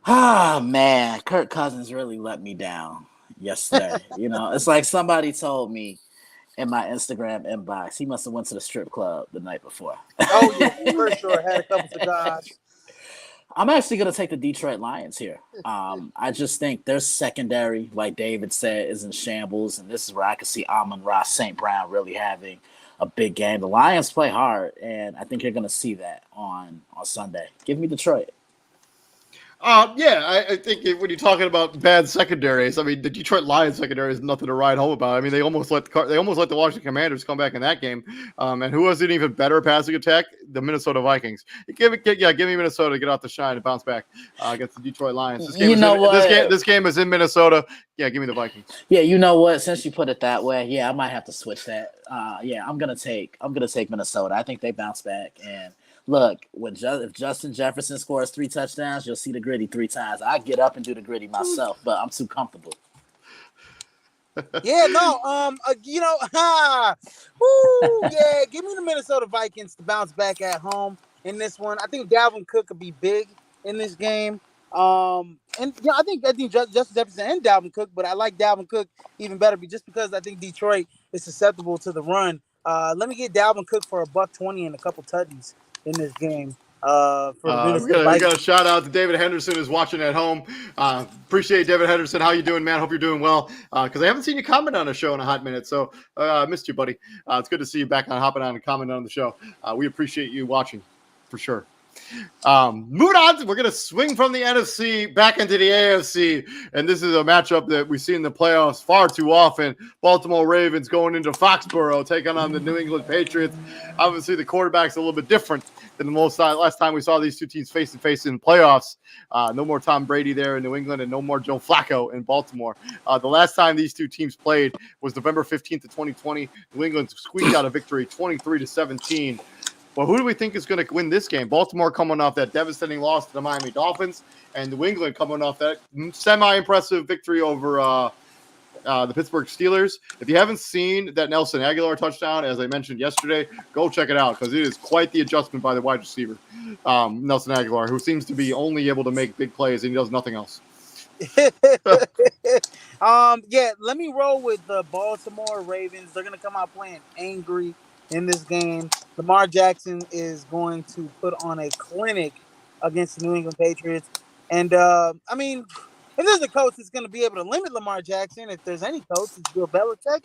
Man, Kirk Cousins really let me down yesterday. It's like somebody told me in my Instagram inbox he must have went to the strip club the night before. Oh yeah, for sure. Had a couple cigars. I'm actually going to take the Detroit Lions here. I just think their secondary, like David said, is in shambles, and this is where I can see Amon-Ra St. Brown really having a big game. The Lions play hard, and I think you're going to see that on Sunday. Give me Detroit. I think when you're talking about bad secondaries, I mean the Detroit Lions secondary is nothing to write home about. I mean they almost let the Washington Commanders come back in that game, and who was an even better passing attack? The Minnesota Vikings. Give me Minnesota to get off the shine and bounce back against the Detroit Lions. You know what? This game is in Minnesota. Yeah, give me the Vikings. Yeah, you know what? Since you put it that way, yeah, I might have to switch that. Yeah, I'm gonna take Minnesota. I think they bounce back. And look, if Justin Jefferson scores 3 touchdowns, you'll see the gritty 3 times. I get up and do the gritty myself, but I'm too comfortable. Yeah, no, yeah, give me the Minnesota Vikings to bounce back at home in this one. I think Dalvin Cook could be big in this game. And yeah, I think Justin Jefferson and Dalvin Cook, but I like Dalvin Cook even better, just because I think Detroit is susceptible to the run. Let me get Dalvin Cook for $120 and a couple tutties in this game. For the Minnesota we got a shout out to David Henderson who's watching at home. Appreciate David Henderson. How you doing, man? Hope you're doing well. Because I haven't seen you comment on a show in a hot minute, so I missed you, buddy. It's good to see you back on hopping on and commenting on the show. We appreciate you watching for sure. Moving on, we're going to swing from the NFC back into the AFC, and this is a matchup that we see in the playoffs far too often. Baltimore Ravens going into Foxborough, taking on the New England Patriots. Obviously, the quarterback's a little bit different than the last time we saw these two teams face to face in playoffs. No more Tom Brady there in New England, and no more Joe Flacco in Baltimore. The last time these two teams played was November 15th of 2020. New England squeaked out a victory, 23-17. Well, who do we think is going to win this game? Baltimore coming off that devastating loss to the Miami Dolphins, and New England coming off that semi-impressive victory over the Pittsburgh Steelers. If you haven't seen that Nelson Aguilar touchdown, as I mentioned yesterday, go check it out because it is quite the adjustment by the wide receiver, Nelson Aguilar, who seems to be only able to make big plays and he does nothing else. Yeah, let me roll with the Baltimore Ravens. They're going to come out playing angry in this game. Lamar Jackson is going to put on a clinic against the New England Patriots. And, I mean, if there's a coach that's going to be able to limit Lamar Jackson, if there's any coach, it's Bill Belichick.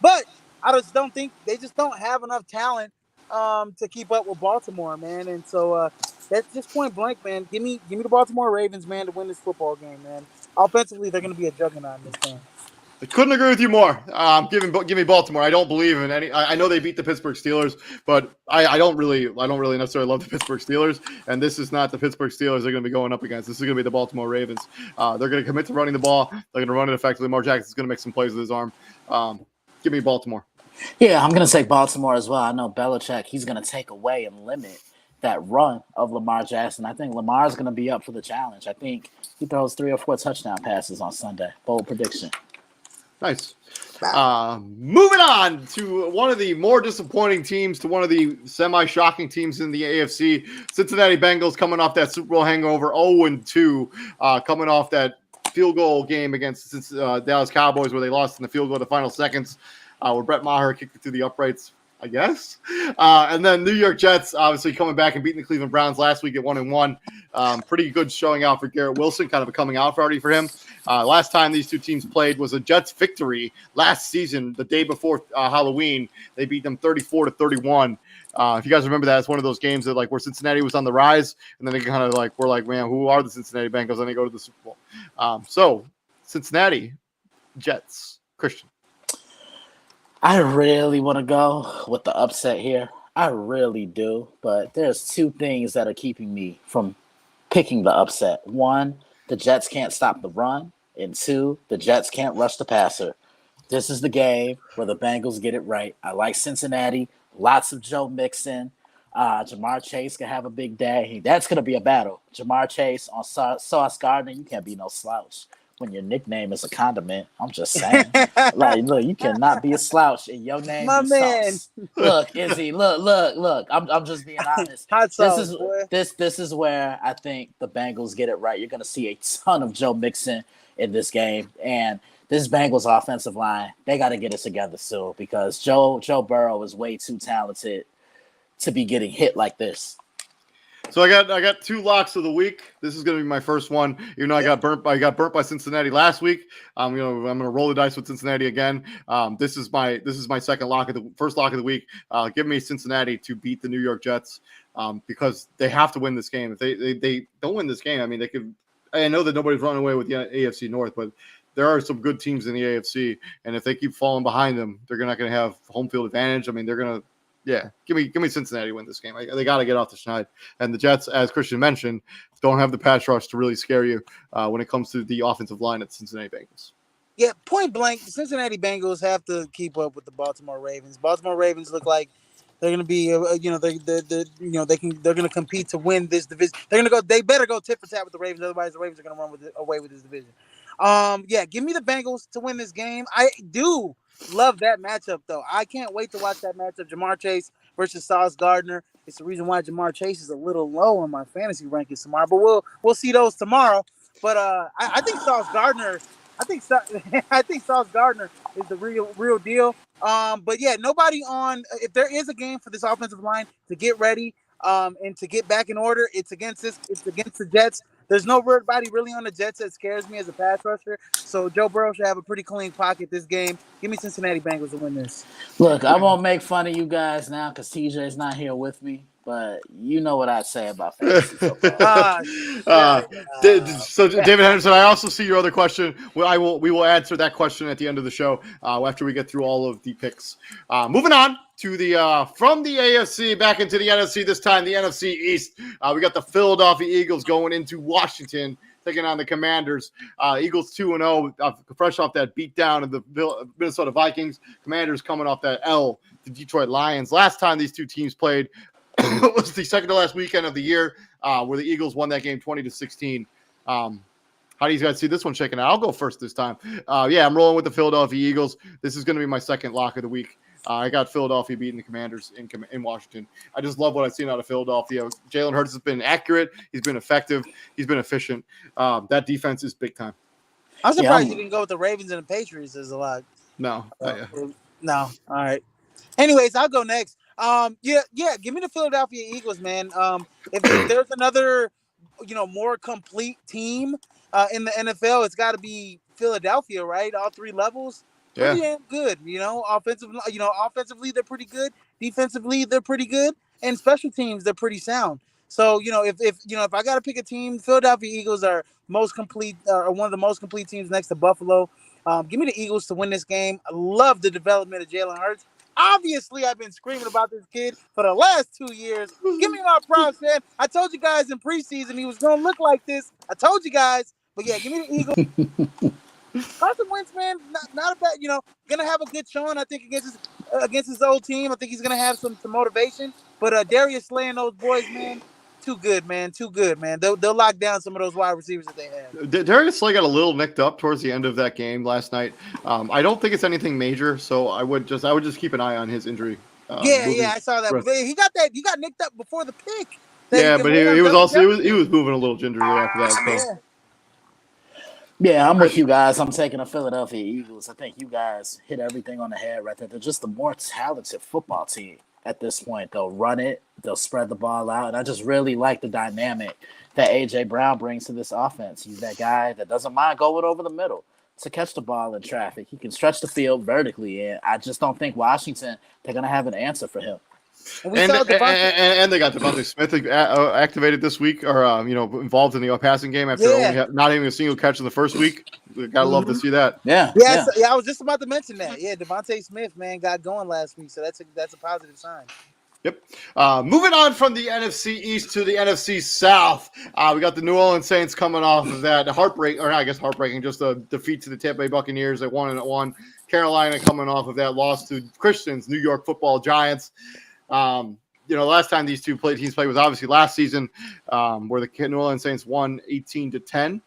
But I just don't think they just don't have enough talent to keep up with Baltimore, man. And so that's just point blank, man. Give me the Baltimore Ravens, man, to win this football game, man. Offensively, they're going to be a juggernaut in this game. I couldn't agree with you more. Give me Baltimore. I don't believe in any. I know they beat the Pittsburgh Steelers, but I don't really necessarily love the Pittsburgh Steelers. And this is not the Pittsburgh Steelers they're going to be going up against. This is going to be the Baltimore Ravens. They're going to commit to running the ball. They're going to run it effectively. Lamar Jackson's going to make some plays with his arm. Give me Baltimore. Yeah, I'm going to take Baltimore as well. I know Belichick, he's going to take away and limit that run of Lamar Jackson. I think Lamar's going to be up for the challenge. I think he throws 3 or 4 touchdown passes on Sunday. Bold prediction. Nice. Moving on to one of the more disappointing teams, to one of the semi-shocking teams in the AFC. Cincinnati Bengals coming off that Super Bowl hangover, 0-2, coming off that field goal game against Dallas Cowboys where they lost in the field goal in the final seconds, where Brett Maher kicked it through the uprights, I guess. And then New York Jets obviously coming back and beating the Cleveland Browns last week at 1-1. Pretty good showing out for Garrett Wilson, kind of a coming out party for him. Last time these two teams played was a Jets victory last season, the day before Halloween. They beat them 34-31. If you guys remember that, it's one of those games that where Cincinnati was on the rise, and then they kind of were like, man, who are the Cincinnati Bengals? And they go to the Super Bowl. So Cincinnati Jets, Christian. I really want to go with the upset here. I really do. But there's 2 things that are keeping me from picking the upset. 1, the Jets can't stop the run. And 2, the Jets can't rush the passer. This is the game where the Bengals get it right. I like Cincinnati. Lots of Joe Mixon. Jamar Chase can have a big day. That's going to be a battle. Jamar Chase on Sauce Gardner, you can't be no slouch when your nickname is a condiment. I'm just saying. Look, you cannot be a slouch in your name. My man. Sauce. Look, Izzy, look. I'm just being honest. This is where I think the Bengals get it right. You're going to see a ton of Joe Mixon in this game. And this Bengals offensive line, they got to get it together soon because Joe Burrow is way too talented to be getting hit like this. So I got 2 locks of the week. This is going to be my first one. Even though I got burnt by Cincinnati last week. I'm going to roll the dice with Cincinnati again. This is my second first lock of the week. Give me Cincinnati to beat the New York Jets because they have to win this game. If they don't win this game, I mean they could I know that nobody's running away with the AFC North, but there are some good teams in the AFC, and if they keep falling behind them, they're not going to have home field advantage. I mean, they're going to, give me Cincinnati win this game. They got to get off the schneid. And the Jets, as Christian mentioned, don't have the pass rush to really scare you when it comes to the offensive line at Cincinnati Bengals. Yeah, point blank, the Cincinnati Bengals have to keep up with the Baltimore Ravens. Baltimore Ravens look like they're going to be, they're going to compete to win this division. They better go tit for tat with the Ravens, otherwise the Ravens are going to run away with this division. Give me the Bengals to win this game. I do love that matchup though. I can't wait to watch that matchup. Jamar Chase versus Sauce Gardner. It's the reason why Jamar Chase is a little low on my fantasy rankings tomorrow, but we'll see those tomorrow. But I think Sauce Gardner. I think Sauce Gardner is the real deal. But yeah, nobody on. If there is a game for this offensive line to get ready and to get back in order, it's against the Jets. There's nobody really on the Jets that scares me as a pass rusher. So Joe Burrow should have a pretty clean pocket this game. Give me Cincinnati Bengals to win this. Look, I won't make fun of you guys now because TJ's not here with me. But you know what I say about fantasy football. So David Henderson, I also see your other question. We will answer that question at the end of the show after we get through all of the picks. Moving on to the from the AFC back into the NFC. This time the NFC East. We got the Philadelphia Eagles going into Washington, taking on the Commanders. Eagles 2-0, fresh off that beatdown of the Minnesota Vikings. Commanders coming off that L, the Detroit Lions. Last time these two teams played. It was the second to last weekend of the year where the Eagles won that game 20-16. How do you guys see this one shaking out? I'll go first this time. I'm rolling with the Philadelphia Eagles. This is going to be my second lock of the week. I got Philadelphia beating the Commanders in Washington. I just love what I've seen out of Philadelphia. Jalen Hurts has been accurate. He's been effective. He's been efficient. That defense is big time. I'm surprised you didn't go with the Ravens and the Patriots as a lot. No. No. All right. Anyways, I'll go next. Give me the Philadelphia Eagles, man. If there's another, more complete team in the NFL, it's got to be Philadelphia, right? All three levels, pretty damn good. Offensively they're pretty good. Defensively they're pretty good, and special teams they're pretty sound. So if I got to pick a team, Philadelphia Eagles are most complete, are one of the most complete teams next to Buffalo. Give me the Eagles to win this game. I love the development of Jalen Hurts. Obviously, I've been screaming about this kid for the last 2 years. Give me my props, man. I told you guys in preseason he was going to look like this. I told you guys. But yeah, give me the Eagles. Carson Wentz, man, not a bad, going to have a good showing, I think, against his old team. I think he's going to have some motivation. But Darius Slay and those boys, man, too good, man. They'll lock down some of those wide receivers that they have. Darius Slay got a little nicked up towards the end of that game last night. I don't think it's anything major, so I would just keep an eye on his injury. I saw that. He got nicked up before the pick. But he was moving a little gingerly after that. So. Yeah, I'm with you guys. I'm taking the Philadelphia Eagles. I think you guys hit everything on the head right there. They're just the more talented football team at this point. They'll run it. They'll spread the ball out. And I just really like the dynamic that A.J. Brown brings to this offense. He's that guy that doesn't mind going over the middle to catch the ball in traffic. He can stretch the field vertically, and I just don't think Washington, they're going to have an answer for him. And they got Devontae Smith activated this week, or involved in the passing game after only not having a single catch in the first week. Gotta love to see that. Yeah. I was just about to mention that. Yeah, Devontae Smith, man, got going last week, so that's a positive sign. Yep. Moving on from the NFC East to the NFC South, we got the New Orleans Saints coming off of that heartbreaking, just a defeat to the Tampa Bay Buccaneers at 1-1. Carolina coming off of that loss to Christian's New York Football Giants. Last time these two teams played was obviously last season, where the New Orleans Saints won 18-10.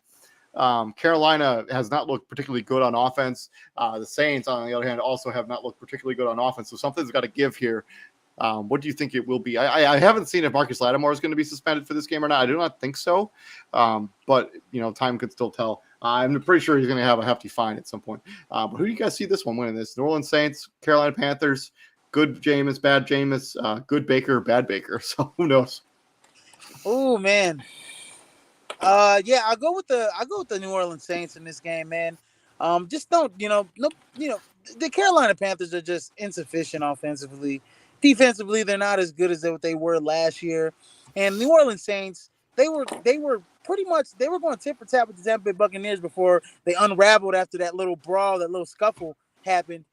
Carolina has not looked particularly good on offense. The Saints, on the other hand, also have not looked particularly good on offense. So something's got to give here. What do you think it will be? I haven't seen if Marcus Lattimore is going to be suspended for this game or not. I do not think so. But time could still tell. I'm pretty sure he's going to have a hefty fine at some point. But who do you guys see this one winning this? New Orleans Saints, Carolina Panthers, good Jameis, bad Jameis, good Baker, bad Baker. So who knows? Oh man. I'll go with the New Orleans Saints in this game, man. Just don't, the Carolina Panthers are just insufficient offensively. Defensively, they're not as good as what they were last year. And New Orleans Saints, they were pretty much they were going tit for tat with the Tampa Bay Buccaneers before they unraveled after that little brawl, that little scuffle happened.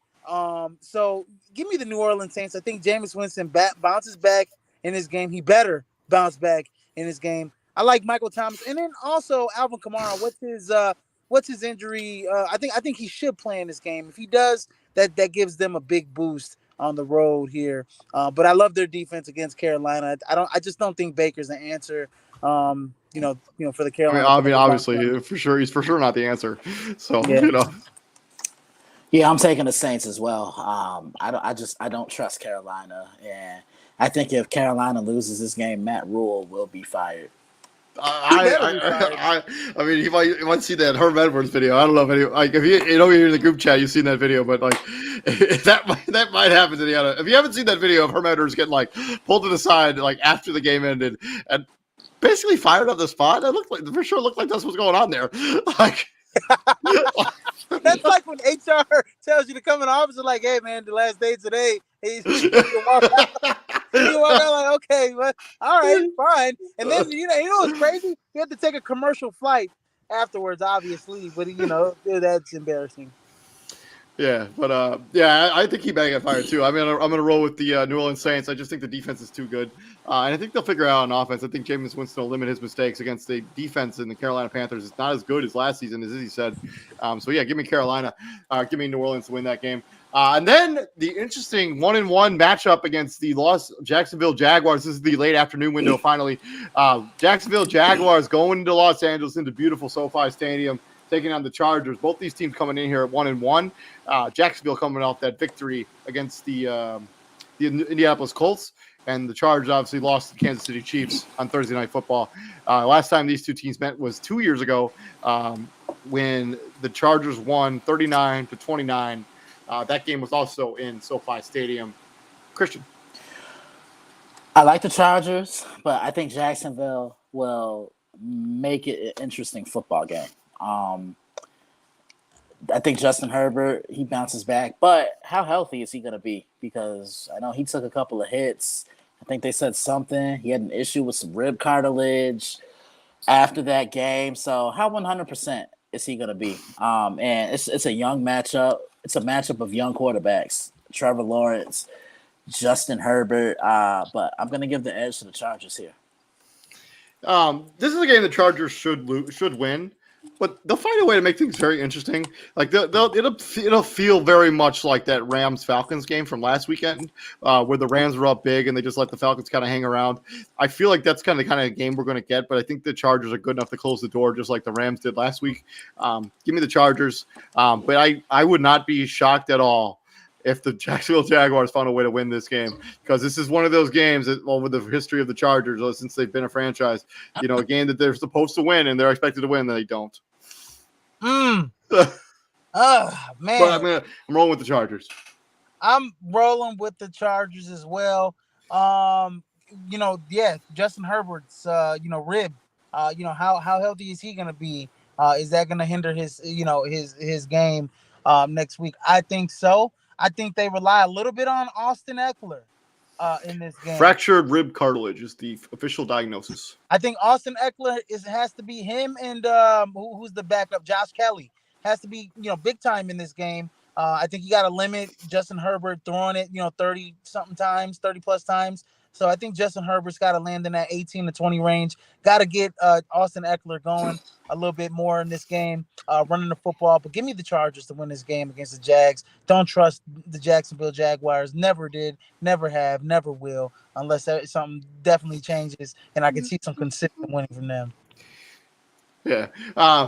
So give me the New Orleans Saints. I think Jameis Winston bounces back in this game. He better bounce back in this game. I like Michael Thomas, and then also Alvin Kamara. What's his injury? I think he should play in this game. If he does, that gives them a big boost on the road here. But I love their defense against Carolina. I just don't think Baker's an answer. For the Carolina. Obviously, for sure, he's for sure not the answer. So Yeah. Yeah, I'm taking the Saints as well. I don't trust Carolina, and I think if Carolina loses this game, Matt Rule will be fired. I mean, you might see that Herm Edwards video. I don't know if if you're in the group chat, you've seen that video, but like that might happen to the other. If you haven't seen that video of Herm Edwards getting like pulled to the side like after the game ended and basically fired up the spot, it looked like that's what's going on there. Like. That's like when HR tells you to come in the office and like, hey man, the last day today. You walk out like, okay, well, all right, fine. And then you know what's crazy? You have to take a commercial flight afterwards, obviously. But that's embarrassing. Yeah, but I think he might get fired too. I mean, I'm gonna roll with the New Orleans Saints. I just think the defense is too good, and I think they'll figure out an offense. I think Jameis Winston will limit his mistakes against the defense in the Carolina Panthers. It's not as good as last season, as he said. So yeah, give me Carolina. Give me New Orleans to win that game. And then the interesting 1-1 matchup against the Jacksonville Jaguars. This is the late afternoon window. Finally, Jacksonville Jaguars going into Los Angeles into beautiful SoFi Stadium, taking on the Chargers. Both these teams coming in here at 1-1. Jacksonville coming off that victory against the Indianapolis Colts, and the Chargers obviously lost to the Kansas City Chiefs on Thursday Night Football. Last time these two teams met was 2 years ago when the Chargers won 39-29. That game was also in SoFi Stadium. Christian. I like the Chargers, but I think Jacksonville will make it an interesting football game. I think Justin Herbert, he bounces back, but how healthy is he going to be? Because I know he took a couple of hits. I think they said something. He had an issue with some rib cartilage after that game. So how 100% is he going to be? And it's a young matchup. It's a matchup of young quarterbacks, Trevor Lawrence, Justin Herbert. But I'm going to give the edge to the Chargers here. This is a game the Chargers should win. But they'll find a way to make things very interesting. Like it'll feel very much like that Rams-Falcons game from last weekend, where the Rams were up big and they just let the Falcons kind of hang around. I feel like that's kind of game we're going to get. But I think the Chargers are good enough to close the door, just like the Rams did last week. Give me the Chargers. But I would not be shocked at all if the Jacksonville Jaguars found a way to win this game, because this is one of those games that, well, with the history of the Chargers, since they've been a franchise, a game that they're supposed to win and they're expected to win, and they don't. Man. But I'm rolling with the Chargers. I'm rolling with the Chargers as well. Justin Herbert's, rib. How healthy is he going to be? Is that going to hinder his game next week? I think so. I think they rely a little bit on Austin Eckler in this game. Fractured rib cartilage is the official diagnosis. I think Austin Eckler has to be him, and who's the backup? Josh Kelly has to be big time in this game. I think you got to limit Justin Herbert throwing it 30 plus times. So I think Justin Herbert's got to land in that 18 to 20 range. Got to get Austin Eckler going a little bit more in this game, running the football. But give me the Chargers to win this game against the Jags. Don't trust the Jacksonville Jaguars. Never did, never have, never will, unless something definitely changes and I can see some consistent winning from them. Yeah.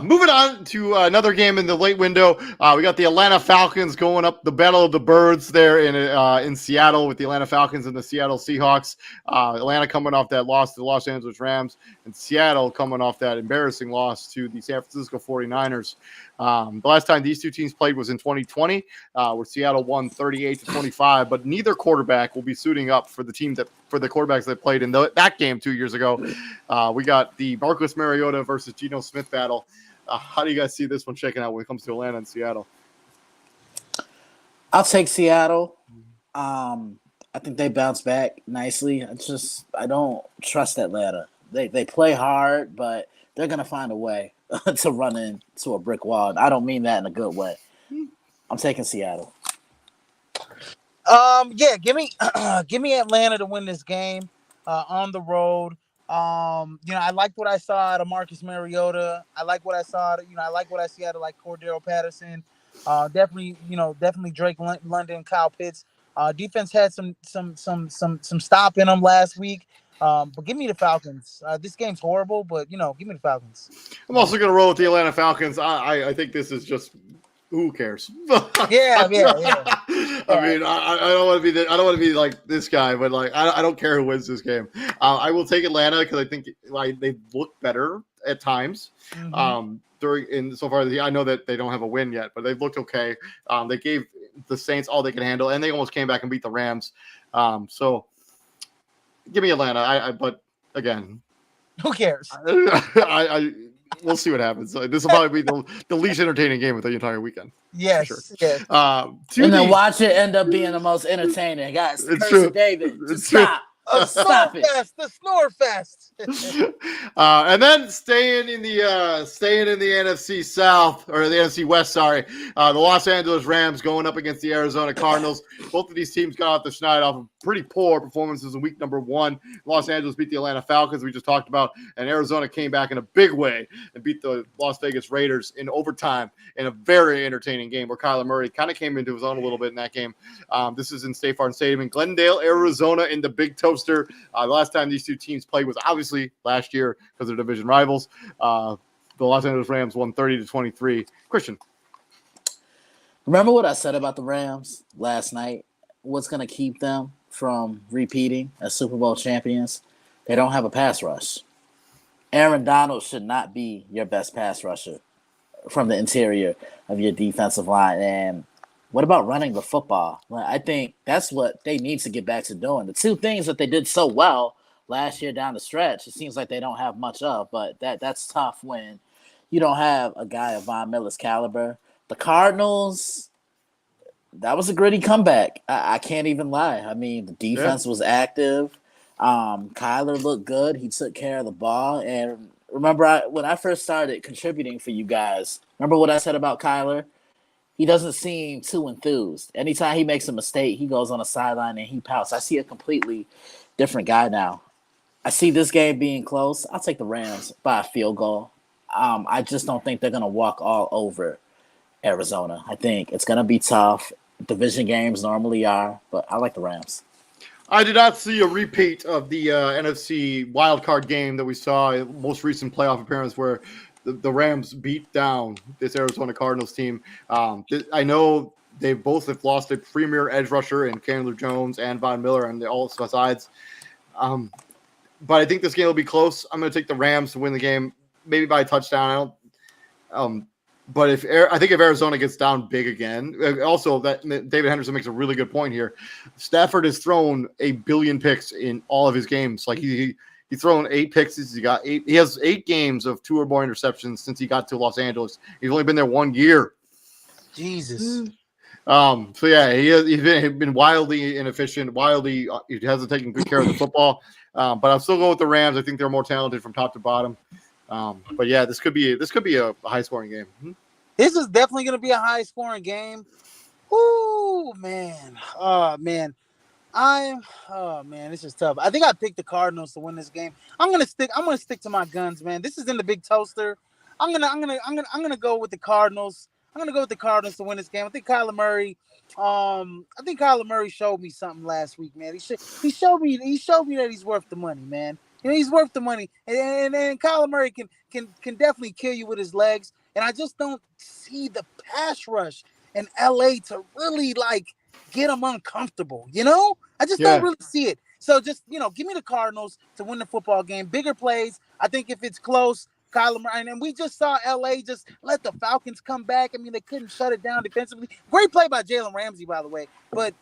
Moving on to another game in the late window. We got the Atlanta Falcons going up the Battle of the Birds there in Seattle with the Atlanta Falcons and the Seattle Seahawks. Atlanta coming off that loss to the Los Angeles Rams, and Seattle coming off that embarrassing loss to the San Francisco 49ers. The last time these two teams played was in 2020, where Seattle won 38-25, but neither quarterback will be suiting up for the quarterbacks that played in that game 2 years ago. We got the Marcus Mariota versus Geno Smith battle. How do you guys see this one shaking out when it comes to Atlanta and Seattle? I'll take Seattle. I think they bounce back nicely. I don't trust Atlanta. They play hard, but they're gonna find a way to run into a brick wall. I don't mean that in a good way. I'm taking Seattle. Yeah, give me give me Atlanta to win this game on the road. I like what I saw out of Marcus Mariota. I like what I saw. I like what I see out of like Cordero Patterson. Definitely Drake London, Kyle Pitts. Defense had some stop in them last week. But give me the Falcons. This game's horrible, but give me the Falcons. I'm also going to roll with the Atlanta Falcons. I think this is just who cares? Yeah. I mean, I don't want to be I don't want to be like this guy, but like I don't care who wins this game. I will take Atlanta because I think they look better at times. So far, I know that they don't have a win yet, but they've looked okay. They gave the Saints all they can handle, and they almost came back and beat the Rams. So give me Atlanta. But again, who cares? We'll see what happens. This will probably be the least entertaining game of the entire weekend. Yes, sure. Yes. And then watch it end up being the most entertaining. Guys, it's true. David, just stop. Stop it. The snore fest. And then staying in the NFC South or the NFC West, sorry. The Los Angeles Rams going up against the Arizona Cardinals. Both of these teams got off the schneid off of pretty poor performances in week number 1. Los Angeles beat the Atlanta Falcons, we just talked about, and Arizona came back in a big way and beat the Las Vegas Raiders in overtime in a very entertaining game where Kyler Murray kind of came into his own a little bit in that game. This is in State Farm Stadium in Glendale, Arizona, in the Big Toaster. The last time these two teams played was obviously last year because they're division rivals. The Los Angeles Rams won 30-23. Christian. Remember what I said about the Rams last night? What's going to keep them from repeating as Super Bowl champions? They don't have a pass rush. Aaron Donald should not be your best pass rusher from the interior of your defensive line. And what about running the football? Well, I think that's what they need to get back to doing. The two things that they did so well last year down the stretch, it seems like they don't have much of, but that's tough when you don't have a guy of Von Miller's caliber. The Cardinals, that was a gritty comeback. I can't even lie. I mean, the defense was active. Kyler looked good. He took care of the ball. And remember, when I first started contributing for you guys, remember what I said about Kyler? He doesn't seem too enthused. Anytime he makes a mistake, he goes on a sideline and he pouts. I see a completely different guy now. I see this game being close. I'll take the Rams by a field goal. I just don't think they're going to walk all over Arizona. I think it's going to be tough. Division games normally are, but I like the Rams. I did not see a repeat of the NFC wildcard game that we saw in the most recent playoff appearance where the Rams beat down this Arizona Cardinals team. I know they both have lost a premier edge rusher in Chandler Jones and Von Miller on all sides. But I think this game will be close. I'm going to take the Rams to win the game, maybe by a touchdown. But I think if Arizona gets down big again, also that David Henderson makes a really good point here. Stafford has thrown 1 billion picks in all of his games. Like He's thrown 8 picks. He has 8 games of 2 or more interceptions since he got to Los Angeles. He's only been there 1 year. Jesus. So yeah, he's been wildly inefficient. He hasn't taken good care of the football. But I'm still going with the Rams. I think they're more talented from top to bottom. But yeah, this could be a high scoring game. This is definitely going to be a high scoring game. Ooh, man. Oh man. This is tough. I think I picked the Cardinals to win this game. I'm gonna stick to my guns, man. This is in the Big Toaster. I'm gonna go with the Cardinals. I'm gonna go with the Cardinals to win this game. I think Kyler Murray showed me something last week, man. He showed me that he's worth the money, man. He's worth the money. And Kyler Murray can definitely kill you with his legs. And I just don't see the pass rush in LA to really get them uncomfortable, I just don't really see it. So just, give me the Cardinals to win the football game. Bigger plays. I think if it's close, Kyler Murray, and we just saw LA just let the Falcons come back. I mean, they couldn't shut it down defensively. Great play by Jalen Ramsey, by the way. But,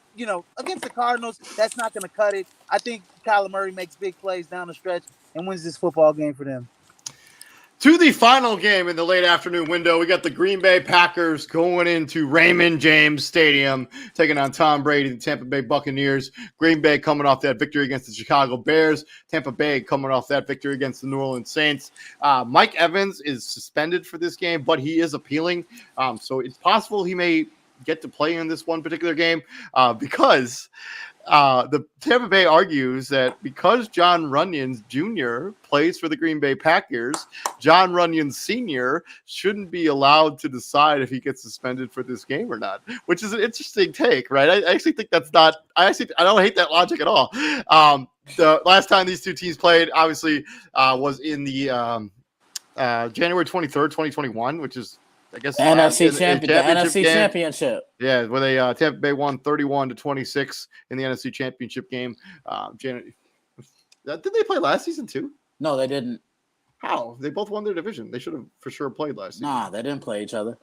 against the Cardinals, that's not going to cut it. I think Kyler Murray makes big plays down the stretch and wins this football game for them. To the final game in the late afternoon window, we got the Green Bay Packers going into Raymond James Stadium, taking on Tom Brady, the Tampa Bay Buccaneers. Green Bay coming off that victory against the Chicago Bears. Tampa Bay coming off that victory against the New Orleans Saints. Mike Evans is suspended for this game, but he is appealing. So it's possible he may get to play in this one particular game because the Tampa Bay argues that because John Runyon Jr. plays for the Green Bay Packers, John Runyon Sr. shouldn't be allowed to decide if he gets suspended for this game or not, which is an interesting take, right? I actually think that's not – I don't hate that logic at all. The last time these two teams played, obviously, was in the January 23rd, 2021, which is – I guess NFC Championship. Yeah, where they Tampa Bay won 31-26 in the NFC Championship game. Did they play last season too? No, they didn't. How? They both won their division. They should have for sure played last season. Nah, they didn't play each other.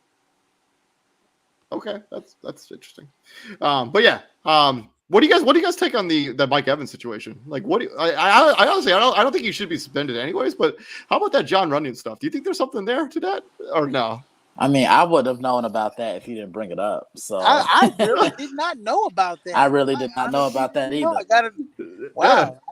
Okay, that's interesting. But yeah, what do you guys take on the Mike Evans situation? Like, I honestly I don't think he should be suspended anyways. But how about that John Runyon stuff? Do you think there's something there to that or no? I mean, I would have known about that if you didn't bring it up. So I really did not know about that. I really did not know about that either. I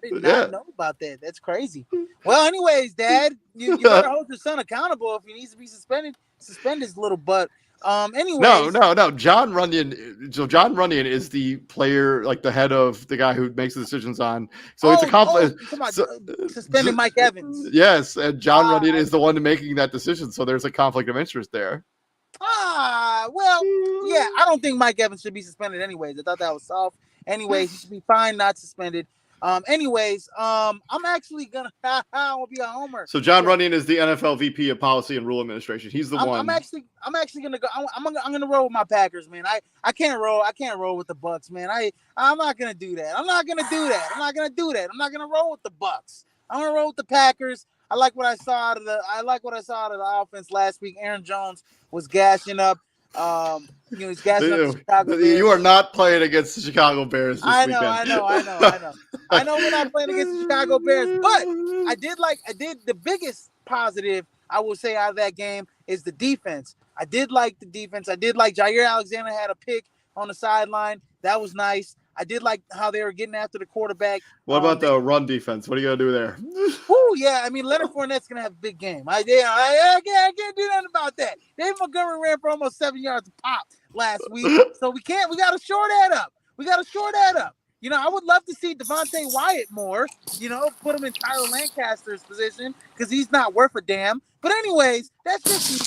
did not know about that. That's crazy. Well, anyways, Dad, you better hold your son accountable. If he needs to be suspended, suspend his little butt. Anyways. No. John Runyon. So John Runyon is the player, like the head of the guy who makes the decisions on. So it's a conflict. Suspending Mike Evans. Yes, and John Runyon is the one making that decision. So there's a conflict of interest there. Well, yeah. I don't think Mike Evans should be suspended. Anyways, I thought that was soft. Anyways, he should be fine, not suspended. I'm actually gonna be a homer. So John Runyon is the NFL VP of Policy and Rule Administration. He's the one. I'm actually gonna go. I'm gonna roll with my Packers, man. I can't roll with the Bucks, man. I'm not gonna do that. I'm not gonna roll with the Bucks. I'm gonna roll with the Packers. I like what I saw out of the offense last week. Aaron Jones was gashing up. He's gassing up the Chicago Bears. You are not playing against the Chicago Bears this weekend. I know. I know we're not playing against the Chicago Bears, but I did the biggest positive I will say out of that game is the defense. I did like the defense. I did like Jair Alexander had a pick on the sideline. That was nice. I did like how they were getting after the quarterback. What about the run defense? What are you gonna do there? Oh yeah, I mean Leonard Fournette's gonna have a big game. I can't do nothing about that. David Montgomery ran for almost 7 yards a pop last week, so we gotta shore that up. I would love to see Devontae Wyatt more. Put him in Tyler Lancaster's position because he's not worth a damn. But anyways, that's just me.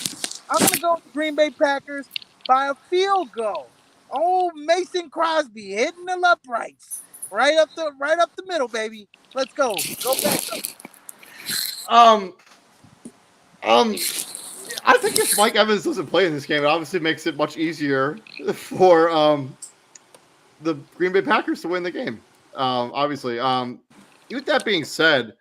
I'm gonna go with the Green Bay Packers by a field goal. Oh, Mason Crosby hitting the uprights, right up the middle, baby. Let's go. Go back up. I think if Mike Evans doesn't play in this game, it obviously makes it much easier for the Green Bay Packers to win the game. Obviously. With that being said,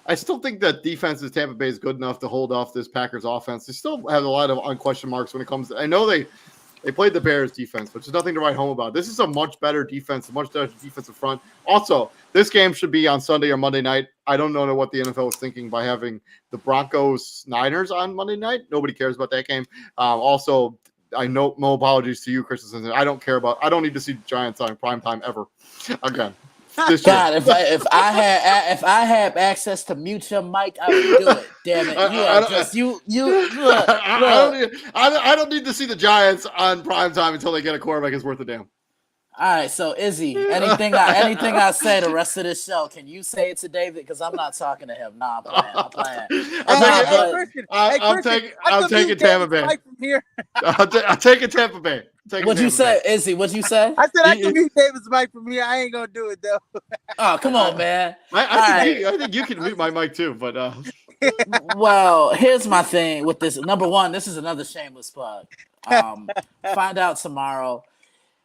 I still think that defense is Tampa Bay is good enough to hold off this Packers offense. They still have a lot of unquestioned marks when it comes to, I know they played the Bears defense, which is nothing to write home about. This is a much better defense, a much better defensive front. Also, this game should be on Sunday or Monday night. I don't know what the NFL was thinking by having the Broncos-Niners on Monday night. Nobody cares about that game. Also, I know, no apologies to you, Christensen. I don't need to see the Giants on primetime ever again. God, if I had access to mute your mic, I would do it. Damn it! I don't need to see the Giants on prime time until they get a quarterback that's worth a damn. All right, so Izzy, anything I say the rest of this show, can you say it to David? Because I'm not talking to him. Nah, I'm playing. I'm taking Tampa Bay. I'm taking Tampa Bay. What'd you say, Izzy? What'd you say? I said I can mute David's mic from here. I ain't gonna do it though. Oh, come on, man. I think you can mute my mic too, but Well, here's my thing with this. Number one, this is another shameless plug. Find out tomorrow.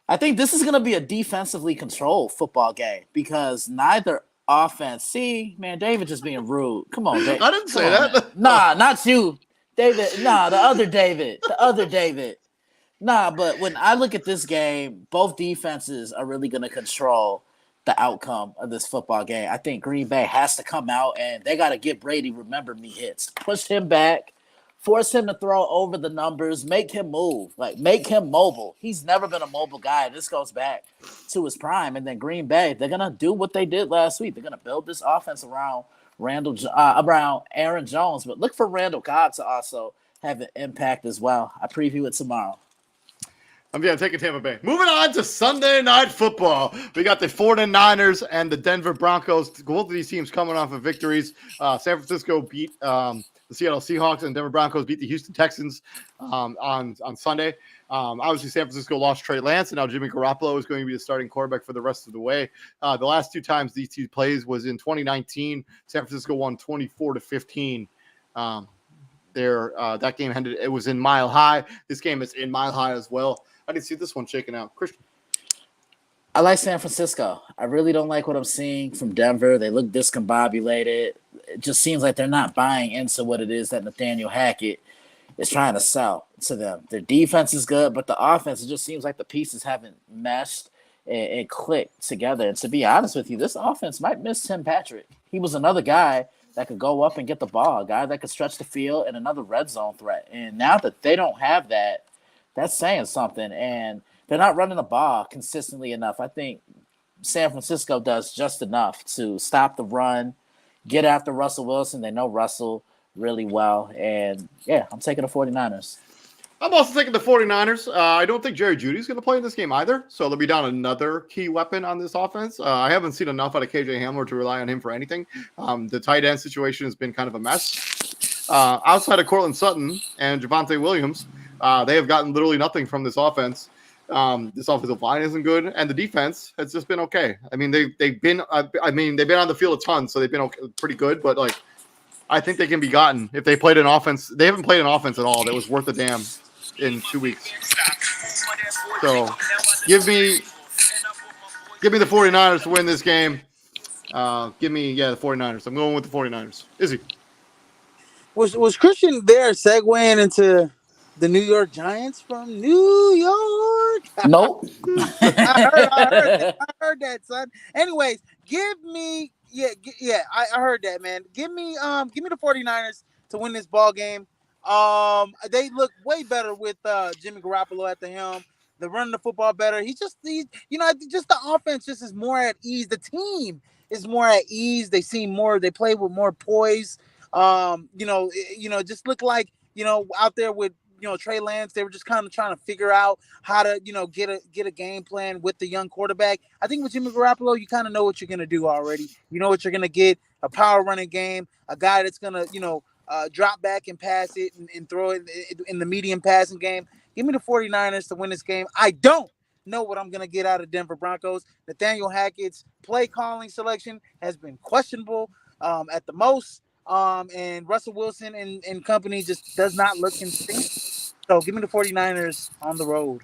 I think this is going to be a defensively controlled football game because neither offense. See, man, David just being rude. Come on, David. I didn't say that. Man. Nah, not you, David. Nah, the other David. Nah, but when I look at this game, both defenses are really going to control the outcome of this football game. I think Green Bay has to come out and they got to get Brady remember me hits. Push him back, force him to throw over the numbers, make him move, like make him mobile. He's never been a mobile guy. This goes back to his prime. And then Green Bay, they're going to do what they did last week. They're going to build this offense around around Aaron Jones, but look for Randall Cobb to also have an impact as well. I preview it tomorrow. I'm taking Tampa Bay. Moving on to Sunday Night Football. We got the 49ers and the Denver Broncos. Both of these teams coming off of victories. San Francisco beat the Seattle Seahawks, and Denver Broncos beat the Houston Texans on Sunday. Obviously, San Francisco lost Trey Lance, and now Jimmy Garoppolo is going to be the starting quarterback for the rest of the way. The last two times these two plays was in 2019. San Francisco won 24-15. That game ended. It was in Mile High. This game is in Mile High as well. I didn't see this one shaking out. Christian. I like San Francisco. I really don't like what I'm seeing from Denver. They look discombobulated. It just seems like they're not buying into what it is that Nathaniel Hackett is trying to sell to them. Their defense is good, but the offense, it just seems like the pieces haven't meshed and clicked together. And to be honest with you, this offense might miss Tim Patrick. He was another guy that could go up and get the ball, a guy that could stretch the field and another red zone threat. And now that they don't have that, that's saying something. And they're not running the ball consistently enough. I think San Francisco does just enough to stop the run, get after Russell Wilson. They know Russell really well. And, yeah, I'm taking the 49ers. I'm also taking the 49ers. I don't think Jerry Jeudy's going to play in this game either, so they'll be down another key weapon on this offense. I haven't seen enough out of KJ Hamler to rely on him for anything. The tight end situation has been kind of a mess. Outside of Cortland Sutton and Javonte Williams, they have gotten literally nothing from this offense. This offensive line isn't good, and the defense has just been okay. I mean, they've been on the field a ton, so they've been pretty good. But like, I think they can be gotten if they played an offense. They haven't played an offense at all that was worth a damn in 2 weeks. So give me the 49ers to win this game. Give me the 49ers. I'm going with the 49ers. Izzy. Was Christian there segueing into the New York Giants from New York? Nope. I heard that, son. Anyways, give me I heard that, man. Give me the 49ers to win this ball game. They look way better with Jimmy Garoppolo at the helm. They're running the football better. Just the offense just is more at ease. The team is more at ease. They seem more. They play with more poise. Just look like out there with Trey Lance. They were just kind of trying to figure out how to get a game plan with the young quarterback. I think with Jimmy Garoppolo, you kind of know what you're gonna do already. You know what you're gonna get: a power running game, a guy that's gonna drop back and pass it and throw it in the medium passing game. Give me the 49ers to win this game. I don't know what I'm going to get out of Denver Broncos. Nathaniel Hackett's play calling selection has been questionable at the most. And Russell Wilson and company just does not look in sync. So give me the 49ers on the road.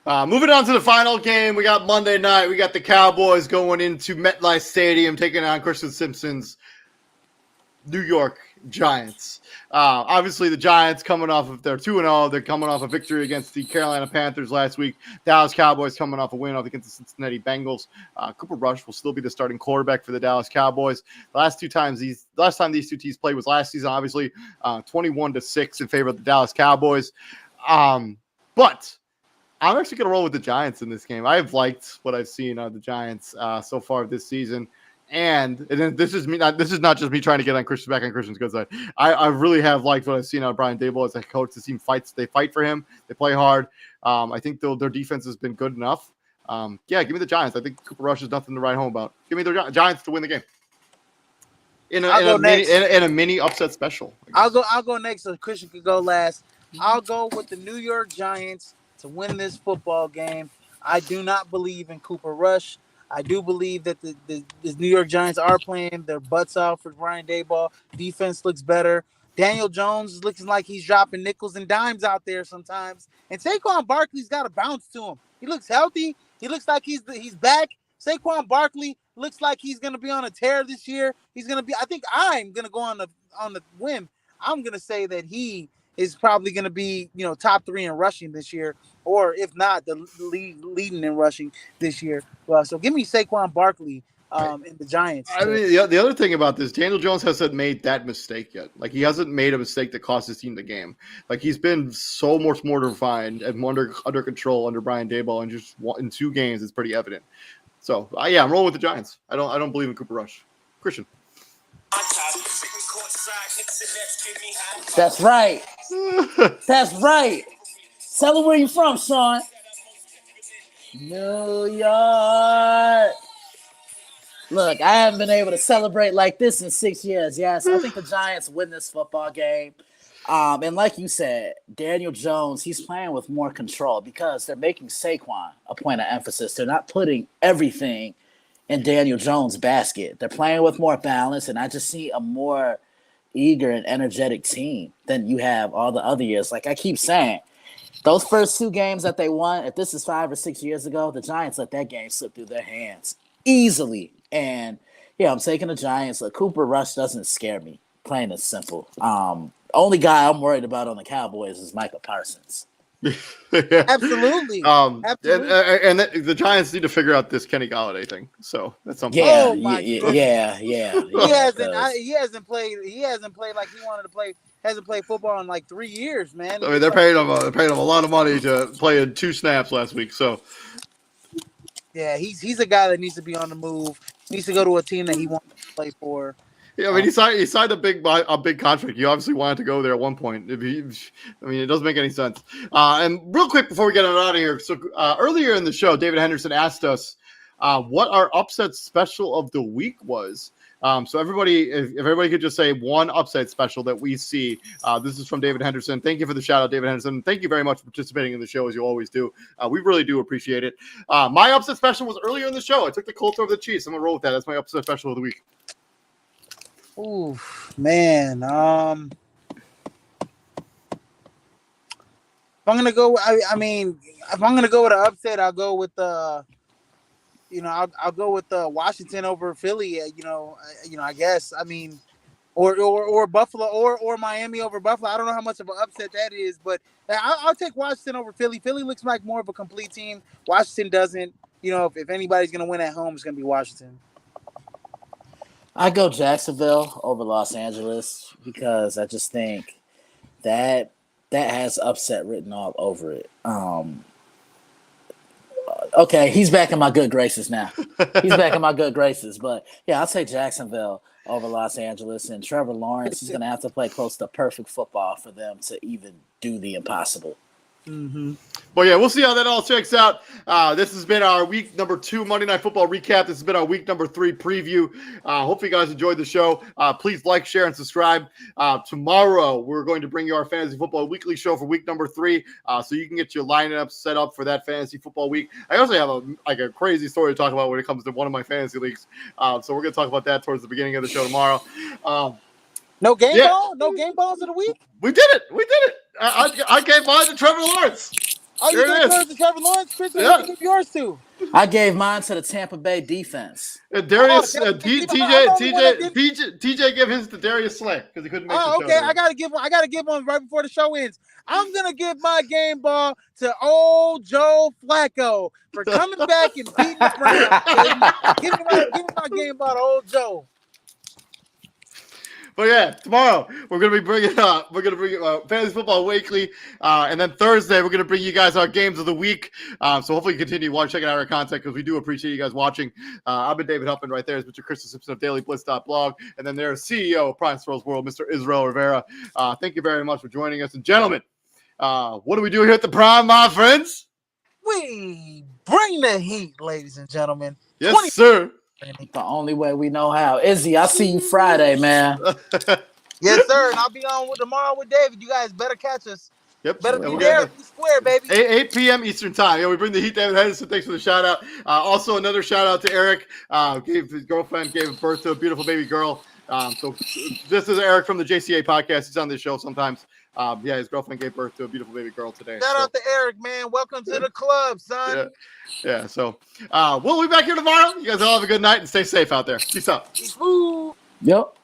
Moving on to the final game, we got Monday night. We got the Cowboys going into MetLife Stadium, taking on Christian Simpson's New York Giants. Obviously, the Giants coming off of their 2-0. They're coming off a victory against the Carolina Panthers last week. Dallas Cowboys coming off a win against the Cincinnati Bengals. Cooper Rush will still be the starting quarterback for the Dallas Cowboys. The last time these two teams played was last season, obviously 21-6 in favor of the Dallas Cowboys. But I'm actually going to roll with the Giants in this game. I've liked what I've seen of the Giants so far this season. And this is not just me trying to get on Christian back on Christian's good side. I really have liked what I've seen out of Brian Daboll as a coach. The team fights. They fight for him. They play hard. I think their defense has been good enough. Give me the Giants. I think Cooper Rush is nothing to write home about. Give me the Giants to win the game. In a mini upset special. I'll go next so Christian could go last. I'll go with the New York Giants to win this football game. I do not believe in Cooper Rush. I do believe that the New York Giants are playing their butts off for Brian Daboll. Defense looks better. Daniel Jones is looking like he's dropping nickels and dimes out there sometimes. And Saquon Barkley's got a bounce to him. He looks healthy. He looks like he's back. Saquon Barkley looks like he's going to be on a tear this year. He's going to be. I think I'm going to go on the whim. I'm going to say that he is probably going to be, top 3 in rushing this year, or if not, the leading in rushing this year. So give me Saquon Barkley in the Giants. I mean, the other thing about this, Daniel Jones hasn't made that mistake yet. Like, he hasn't made a mistake that cost his team the game. Like, he's been so much more refined and under control under Brian Daboll, and just in 2 games, it's pretty evident. So, yeah, I'm rolling with the Giants. I don't believe in Cooper Rush. Christian. That's right. That's right. Tell him where you from, Sean. New York. Look, I haven't been able to celebrate like this in 6 years. Yes, I think the Giants win this football game. And like you said, Daniel Jones, he's playing with more control because they're making Saquon a point of emphasis. They're not putting everything in Daniel Jones' basket. They're playing with more balance, and I just see a more eager and energetic team than you have all the other years. Like I keep saying, those first 2 games that they won, if this is 5 or 6 years ago, the Giants let that game slip through their hands easily. And, yeah, I'm taking the Giants. Look, Cooper Rush doesn't scare me, plain and simple. Only guy I'm worried about on the Cowboys is Micah Parsons. Yeah. Absolutely. Absolutely. And the Giants need to figure out this Kenny Galladay thing. So that's something. Yeah, Oh, my yeah. He hasn't played like he wanted to play. Hasn't played football in like 3 years, man. I mean, they're paying him a lot of money to play in 2 snaps last week. So yeah, he's a guy that needs to be on the move. He needs to go to a team that he wants to play for. yeah, I mean, he signed a big contract. He obviously wanted to go there at one point. It doesn't make any sense. And real quick before we get out of here, so earlier in the show, David Henderson asked us what our upset special of the week was. So everybody, if everybody could just say one upset special that we see. This is from David Henderson. Thank you for the shout out, David Henderson. Thank you very much for participating in the show as you always do. We really do appreciate it. My upset special was earlier in the show. I took the Colts over the Chiefs. I'm gonna roll with that. That's my upset special of the week. Ooh, man. If I'm gonna go, if I'm gonna go with an upset, I'll go with I'll go with Washington over Philly. I guess. I mean, or Buffalo or Miami over Buffalo. I don't know how much of an upset that is, but I'll take Washington over Philly. Philly looks like more of a complete team. Washington doesn't. If anybody's gonna win at home, it's gonna be Washington. I go Jacksonville over Los Angeles because I just think that has upset written all over it. Okay, he's back in my good graces now. But yeah, I'll say Jacksonville over Los Angeles, and Trevor Lawrence is going to have to play close to perfect football for them to even do the impossible. Mm-hmm. Well, yeah, we'll see how that all checks out. This has been our week number 2 Monday Night Football recap. This has been our week number 3 preview. Hopefully you guys enjoyed the show. Please like, share, and subscribe. Tomorrow, we're going to bring you our Fantasy Football Weekly show for week number 3, so you can get your lineup set up for that Fantasy Football Week. I also have a crazy story to talk about when it comes to one of my fantasy leagues. So we're going to talk about that towards the beginning of the show tomorrow. No game ball? No game balls of the week? We did it. I gave mine to Trevor Lawrence. Oh, you gave yours to Trevor Lawrence? Chris, who did you give yours to? I gave mine to the Tampa Bay defense. Darius, TJ gave his to Darius Slay because he couldn't make the show. Okay. I gotta give one right before the show ends. I'm gonna give my game ball to old Joe Flacco for coming back and beating the Browns. Give my game ball to old Joe. But yeah, tomorrow we're gonna bring Fantasy Football Weekly, and then Thursday we're gonna bring you guys our games of the week. So hopefully you continue checking out our content because we do appreciate you guys watching. I've been David Huffman. Right there is Mr. Chris Simpson of DailyBlitz.blog, and then there's CEO of Prime Sports World, Mr. Israel Rivera. Thank you very much for joining us, and gentlemen, what do we do here at the Prime, my friends? We bring the heat, ladies and gentlemen. Yes, sir. The only way we know how. Izzy, I'll see you Friday, man. Yes, sir. And I'll be on tomorrow with David. You guys better catch us. Yep. Better be there. Be square, baby. 8 p.m. Eastern time. Yeah, we bring the heat. David Henderson, thanks for the shout out. Also, another shout out to Eric. His girlfriend gave birth to a beautiful baby girl. So this is Eric from the JCA podcast. He's on this show sometimes. His girlfriend gave birth to a beautiful baby girl today. Shout out to Eric, man. Welcome to the club, son. Yeah. So we'll be back here tomorrow. You guys all have a good night and stay safe out there. Peace out. Peace. Woo. Yep.